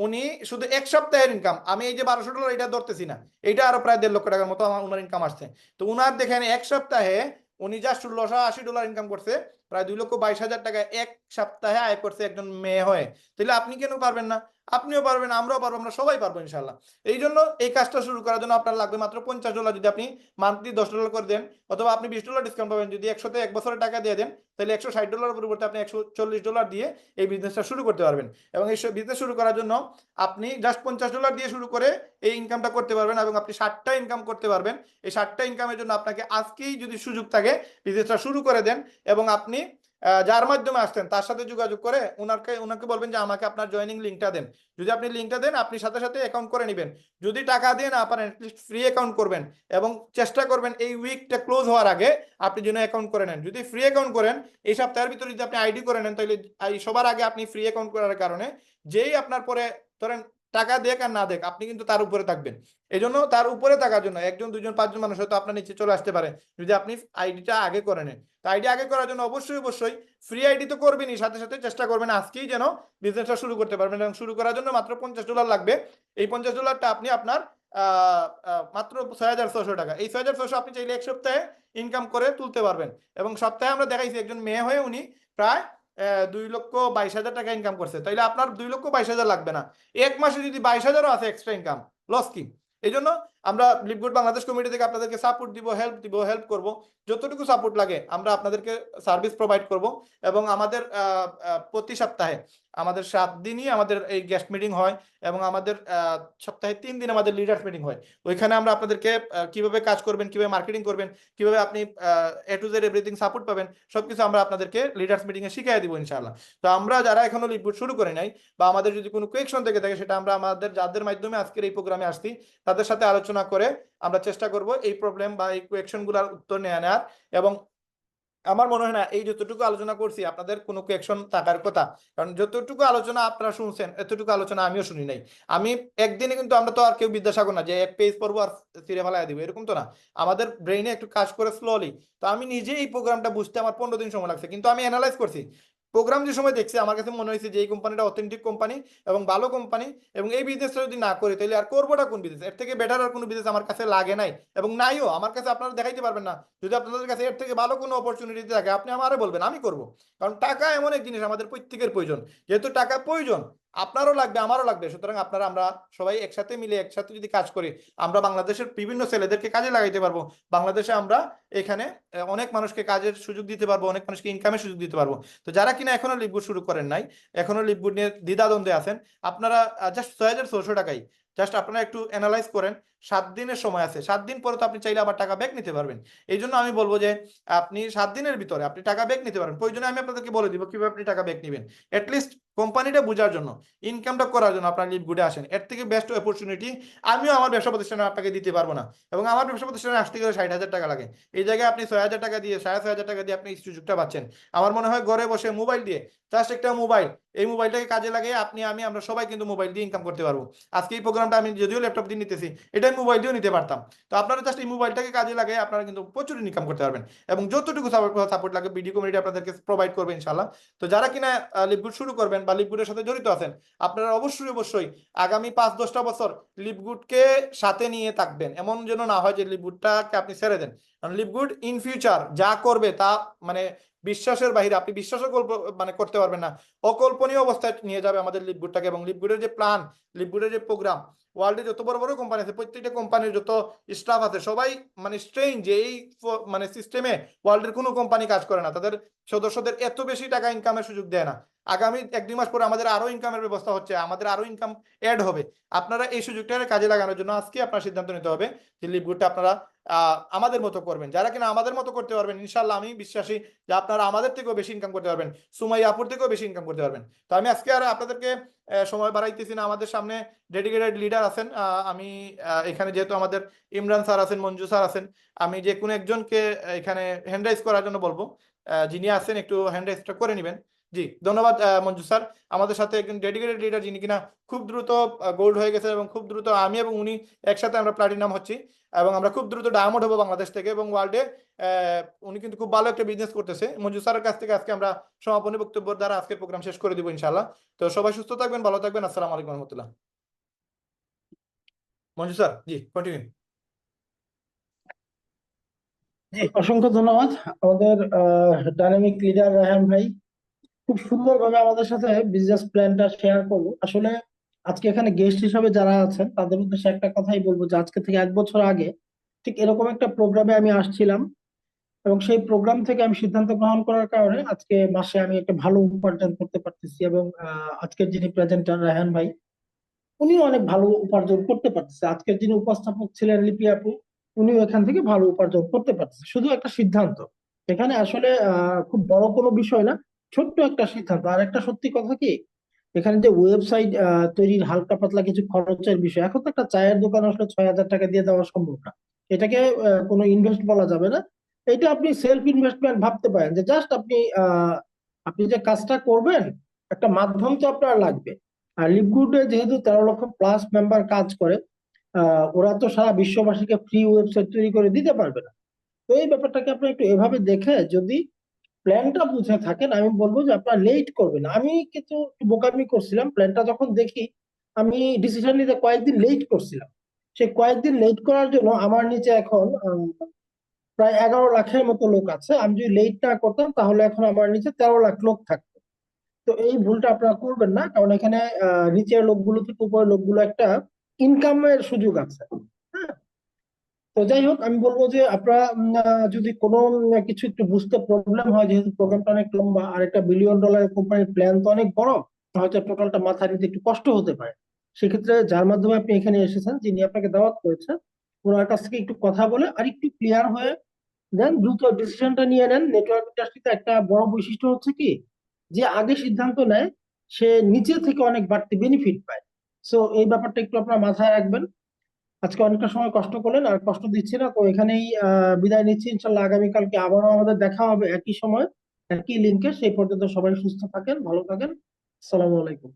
উনি শুধু 1 সপ্তাহের ইনকাম, আমি এই যে $1,200 এটা ধরতেছি না, এটা আরো প্রায় 1.5 লক্ষ টাকার মতো আমার উনার ইনকাম আসছে। তো উনার দেখেন 1 সপ্তাহে উনি যা $1,680 ইনকাম করছে, প্রায় 2,22,000 টাকা 1 সপ্তাহে আয় করছে একজন মেয়ে হয়ে। তাহলে আপনি কেন পারবেন না? আপনিও পারবেন, আমরাও পারবো, আমরা সবাই পারবো ইনশাল্লাহ। এই জন্য এই কাজটা শুরু করার জন্য আপনার লাগবে মাত্র $50। যদি আপনি মান্থলি $10 করে দেন, অথবা আপনি $20 ডিসকাউন্ট পাবেন, যদি 100তে 1 বছরের টাকা দিয়ে দেন, তাহলে $160 পরিবর্তে আপনি $140 দিয়ে এই বিজনেসটা শুরু করতে পারবেন। এবং এই বিজনেস শুরু করার জন্য আপনি জাস্ট $50 দিয়ে শুরু করে এই ইনকামটা করতে পারবেন, এবং আপনি 60টা ইনকাম করতে পারবেন। এই 60টা ইনকামের জন্য আপনাকে আজকেই যদি সুযোগ থাকে বিজনেসটা শুরু করে দেন, এবং আপনি যার মাধ্যমে আসছেন তার সাথে যোগাযোগ করে ওনাকে বলবেন যে আমাকে আপনার জয়েনিং লিঙ্কটা দেন। যদি আপনি লিঙ্কটা দেন, আপনি সাথে সাথে অ্যাকাউন্ট করে নেবেন। যদি টাকা দিয়ে না পারেন, অ্যাটলিস্ট ফ্রি অ্যাকাউন্ট করবেন, এবং চেষ্টা করবেন এই উইকটা ক্লোজ হওয়ার আগে আপনি যেন অ্যাকাউন্ট করে নেন। যদি ফ্রি অ্যাকাউন্ট করেন, এই সপ্তাহের ভিতরে যদি আপনি আইডি করে নেন, তাহলে সবার আগে আপনি ফ্রি অ্যাকাউন্ট করার কারণে যেই আপনার পরে ধরেন টাকা দেখ আর না দেখ, আপনি কিন্তু তার উপরে থাকবেন। এই জন্য তার উপরে থাকার জন্য 1 জন 2 জন 5 জন মানুষ হয়তো আপনার নিচে চলে আসতে পারে, যদি আপনি আইডিটা আগে করে নেন। তো আইডি আগে করার জন্য অবশ্যই ফ্রি আইডি তো করবেনই, সাথে সাথে চেষ্টা করবেন আজকেই যেন বিজনেসটা শুরু করতে পারবেন। এবং শুরু করার জন্য মাত্র $50 লাগবে। এই $50টা আপনি আপনার মাত্র 6,600 টাকা, এই 6,600 আপনি চাইলে 1 সপ্তাহে ইনকাম করে তুলতে পারবেন। এবং সপ্তাহে আমরা দেখাইছি একজন মেয়ে হয়ে উনি প্রায় 2,22,000 টাকা ইনকাম করছে। তাইলে আপনার 2,22,000 লাগবে না, 1 মাসে যদি 22,000ও আছে এক্সট্রা ইনকাম, লস কি? এই জন্য আমরা লিভগুড বাংলাদেশ কমিটি থেকে আপনাদেরকে সাপোর্ট দিব, হেল্প করব, যতটুকু সাপোর্ট লাগে আমরা আপনাদেরকে সার্ভিস প্রোভাইড করব। এবং আমাদের প্রতি সপ্তাহে আমাদের 7 দিনই আমাদের এই গেস্ট মিটিং হয়, এবং আমাদের সপ্তাহে 3 দিন আমাদের লিডার্স মিটিং হয়। ওইখানে আমরা আপনাদেরকে কিভাবে কাজ করবেন, কিভাবে মার্কেটিং করবেন, কিভাবে আপনি A to Z everything support পাবেন, সবকিছু আমরা আপনাদেরকে লিডার্স মিটিং এ শিখিয়ে দিব ইনশাআল্লাহ। তো আমরা যারা এখনো লিডগুড শুরু করে নাই, বা আমাদের যদি কোনো কোয়েকশন থেকে থাকে, সেটা আমরা আমাদের যাদের মাধ্যমে আজকের এই প্রোগ্রামে আসছি তাদের সাথে আলোচনা করে আমরা চেষ্টা করব এই প্রবলেম বা এই কোয়েকশন গুলার উত্তর নেওয়ার। এবং আমার মনে হয় না এই যতটুকু আলোচনা করছি আপনাদের কোনো কোয়েকশন থাকার কথা, কারণ যতটুকু আলোচনা আপনারা শুনছেন এতটুকু আলোচনা আমিও শুনি নাই। আমি একদিনে কিন্তু, আমরা তো আর কেউ বিদ্যাসাগর না যে এক পেজ পড়বো আর ছিঁড়ে ফেলাই দিব, এরকম তো না। আমাদের ব্রেইনে একটু কাজ করে স্লোলি। তো আমি নিজেই এই প্রোগ্রামটা বুঝতে আমার 15 দিন সময় লাগছে, কিন্তু আমি অ্যানালাইজ করছি প্রোগ্রাম যে সময় দেখছি, আমার কাছে মনে হয়েছে যে এই কোম্পানিটা অথেন্টিক কোম্পানি এবং ভালো কোম্পানি, এবং এই বিজনেসটা যদি না করি তাহলে আর করবোটা কোন বিজনেস? এর থেকে বেটার আর কোনো বিজনেস আমার কাছে লাগে নাই, এবং নাইও আমার কাছে। আপনারা দেখাইতে পারবেন না। যদি আপনাদের কাছে এর থেকে ভালো কোনো অপরচুনিটি থাকে, আপনি আমারে বলবেন, আমি করব। কারণ টাকা এমন এক জিনিস আমাদের প্রত্যেকের প্রয়োজন। যেহেতু টাকা প্রয়োজন, আপনারও লাগবে, আমারও লাগবে। সুতরাং আপনারা আমরা সবাই একসাথে মিলে একসাথে যদি কাজ করি, আমরা বাংলাদেশের বিভিন্ন ছেলেদেরকে কাজে লাগাইতে পারবো। বাংলাদেশে আমরা এখানে অনেক মানুষকে কাজের সুযোগ দিতে পারবো, অনেক মানুষকে ইনকামের সুযোগ দিতে পারবো। তো যারা কিনা এখনো লিপগুড শুরু করেন নাই, এখনো লিপগুড নিয়ে দ্বিধাদ্বন্দ্বে আছেন, আপনারা জাস্ট 6,400 টাকাই, জাস্ট আপনারা একটু অ্যানালাইজ করেন। 7 দিনের সময় আছে, 7 দিন পরে তো আপনি চাইলে আবার টাকা ব্যাক নিতে পারবেন। এই জন্য আমি বলবো যে আপনি 7 দিনের ভিতরে আপনি টাকা ব্যাক নিতে পারেন। প্রয়োজনে আমি আপনাদেরকে বলে দিব কিভাবে আপনি টাকা ব্যাক নেবেন, অ্যাটলিস্ট কোম্পানিটা বোঝার জন্য, ইনকামটা করার জন্য আপনার লিপগুডে আসেন। এর থেকে বেস্ট অপরচুনিটি আমিও আমার ব্যবসা প্রতিষ্ঠানে আপনাকে দিতে পারবো না। এবং আমার ব্যবসা প্রতিষ্ঠানে আসতে গেলে 60,000 টাকা লাগে, এই জায়গায় আপনি 6,000 টাকা দিয়ে, 6,500 টাকা দিয়ে আপনি এই সুযোগটা পাচ্ছেন। আমার মনে হয় ঘরে বসে মোবাইল দিয়ে, জাস্ট একটা মোবাইল, এই মোবাইলটাকে কাজে লাগিয়ে আপনি, আমি, আমরা সবাই কিন্তু মোবাইল দিয়ে ইনকাম করতে পারবো। আজকে এই প্রোগ্রামটা আমি যদিও ল্যাপটপ দিয়ে নিতেছি, এটা আমি মোবাইল দিয়েও নিতে পারতাম। তো আপনারা জাস্ট এই মোবাইলটাকে কাজে লাগিয়ে আপনারা কিন্তু প্রচুর ইনকাম করতে পারবেন। এবং যতটুকু সাপোর্ট লাগে বিডি কমিউনিটি আপনাদেরকে প্রোভাইড করবে ইনশাল্লাহ। তো যারা কিনা লিপগুড শুরু করবেন বা লিপগুডের সাথে জড়িত আছেন, আপনারা অবশ্যই অবশ্যই আগামী 5-10টা বছর লিপগুডকে সাথে নিয়ে থাকবেন। এমন যেন না হয় যে লিপগুডটাকে আপনি ছেড়ে দেন, কারণ লিপগুড ইন ফিউচার যা করবে তা মানে বিশ্বাসের বাইরে, আপনি বিশ্বাসও মানে করতে পারবেন না। অকল্পনীয় অবস্থায় নিয়ে যাবে আমাদের লিপগুডটাকে। এবং লিপগুডের যে প্ল্যান, লিপগুডের যে প্রোগ্রাম, ওয়ার্ল্ডে যত বড় বড় কোম্পানি আছে, প্রত্যেকটা কোম্পানির যত স্টাফ আছে, সবাই মানে স্ট্রেইন যে এই মানে সিস্টেমে ওয়ার্ল্ডের কোনো কোম্পানি কাজ করে না, তাদের সদস্যদের এত বেশি টাকা ইনকামের সুযোগ দেয় না। আগামী 1-2 মাস পরে আমাদের আরো ইনকামের ব্যবস্থা হচ্ছে, আমাদের আরো ইনকাম অ্যাড হবে। আপনারা এই সুযোগটা কাজে লাগানোর জন্য আজকে আপনার সিদ্ধান্ত নিতে হবে যে লিপগুডটা আপনারা আমাদের মতো করবেন। যারা কিনা আমাদের মতো করতে পারবেন, ইনশাল্লাহ আমি বিশ্বাসী যে আপনারা আমাদের থেকেও বেশি ইনকাম করতে পারবেন, সুমাইয়া আপুর থেকেও বেশি ইনকাম করতে পারবেন। তো আমি আজকে আর আপনাদেরকে সময় বাড়াইতেছি না। আমাদের সামনে ডেডিকেটেড লিডার আছেন, আমি এখানে যেহেতু আমাদের ইমরান স্যার আছেন, মঞ্জু স্যার আছেন, আমি যে কোনো একজনকে এখানে হ্যান্ড রাইজ করার জন্য বলবো। যিনি আছেন একটু হ্যান্ড রাইজটা করে নেবেন। জি ধন্যবাদ মঞ্জু স্যার। আমাদের সাথে একজন ডেডিকেটেড লিডার যিনি কিনা খুব দ্রুত গোল্ড হয়ে গেছে, এবং খুব দ্রুত আমি এবং উনি একসাথে আমরা প্লাটিনাম হচ্ছি, এবং আমরা খুব দ্রুত ডায়মন্ড হবো বাংলাদেশ থেকে এবং ওয়ার্ল্ডে। উনি কিন্তু খুব ভালো একটা বিজনেস করতেছে। মঞ্জু স্যারের কাছ থেকে আজকে আমরা সমাপনী বক্তব্য দ্বারা আজকের প্রোগ্রাম শেষ করে দিব ইনশাল্লাহ। তো সবাই সুস্থ থাকবেন, ভালো থাকবেন। আসসালামু আলাইকুম রহমতুল্লাহ। মঞ্জু স্যার, জি কন্টিনিউ। জি, অসংখ্য ধন্যবাদ আমাদের ডাইনামিক লিডার রায়হান ভাই। খুব সুন্দরভাবে আমাদের সাথে বিজনেস প্ল্যানটা শেয়ার করবো। আসলে আজকে এখানে গেস্ট হিসেবে যারা আছেন তাদের উদ্দেশ্যে একটা কথাই বলবো যে আজকে থেকে 1 বছর আগে ঠিক এরকম একটা প্রোগ্রামে আমি আসছিলাম, এবং সেই প্রোগ্রাম থেকে আমি সিদ্ধান্ত গ্রহণ করার কারণে আজকে মাসে আমি একটা ভালো উপার্জন করতে পারতেছি। এবং আজকের যিনি প্রেজেন্টার রায়হান ভাই, উনিও অনেক ভালো উপার্জন করতে পারতেছে। আজকের যিনি উপস্থাপক ছিলেন লিপি আপু, উনিও এখান থেকে ভালো উপার্জন করতে পারতেছে। শুধু একটা সিদ্ধান্ত, এখানে আসলে খুব বড় কোনো বিষয় না, ছোট্ট একটা সিদ্ধান্ত। আর একটা সত্যি কথা কি, এখানে যে ওয়েবসাইট তৈরির হালকা পাতলা কিছু খরচের বিষয়, এখন তো একটা চায়ের দোকান আসলে 6,000 টাকা দিয়ে দেওয়া সম্ভব না, এটাকে কোনো ইনভেস্ট বলা যাবে না। এটা আপনি সেলফ ইনভেস্টমেন্ট ভাবতে পারেন, যে জাস্ট আপনি আপনি যে কাজটা করবেন, একটা মাধ্যম তো আপনার লাগবে। আর লিপগুডে যেহেতু 13 লক্ষ+ মেম্বার কাজ করে, ওরা তো সারা বিশ্ববাসীকে ফ্রি ওয়েবসাইট তৈরি করে দিতে পারবে না। তো এই ব্যাপারটাকে আপনি একটু এভাবে দেখে যদি প্ল্যানটা বুঝে থাকেন, আমি বলবো যে আপনার লেট করবেন না। আমি কিন্তু একটু বোকামি করছিলাম, প্ল্যানটা যখন দেখি আমি ডিসিশন নিতে কয়েকদিন লেট করছিলাম। সেই কয়েকদিন লেট করার জন্য আমার নিচে এখন প্রায় 11 লাখের মতো লোক আছে। আমি যদি লেট না করতাম তাহলে এখন আমার নিচে 13 লাখ লোক থাকতো। তো এই ভুলটা আপনারা করবেন না, কারণ এখানে নিচের লোকগুলো থেকে উপরের লোকগুলো একটা ইনকামের সুযোগ আছে। হ্যাঁ, তো যাই হোক, আমি বলবো যে আপনারা যদি কোনো কিছু একটু বুঝতে প্রবলেম হয়, যেহেতু প্রোগ্রামটা অনেক লম্বা আর একটা $1 বিলিয়ন কোম্পানির প্ল্যান তো অনেক বড়, হয়তো টোটালটা মাথা নিতে একটু কষ্ট হতে পারে। সেক্ষেত্রে যার মাধ্যমে আপনি এখানে এসেছেন, যিনি আপনাকে দাওয়াত করেছেন, ওনার কাছ থেকে একটু কথা বলে আর একটু ক্লিয়ার হয়ে দেন দ্রুত ডিসিশনটা নিয়ে নেন। নেটওয়ার্ক ইন্ডাস্ট্রিতে একটা বড় বৈশিষ্ট্য হচ্ছে কি, যে আগে সিদ্ধান্ত নেয় সে নিচে থেকে অনেক বাড়তি বেনিফিট পায়। সো এই ব্যাপারটা একটু আপনার মাথায় রাখবেন। আজকে অনেকটা সময় কষ্ট করলেন, আর কষ্ট দিচ্ছি না, তো এখানেই বিদায় নিচ্ছি। ইনশাল্লাহ আগামীকালকে আবারও আমাদের দেখা হবে একই সময় একই লিঙ্কে। সেই পর্যন্ত সবাই সুস্থ থাকেন, ভালো থাকেন। আসসালামু আলাইকুম।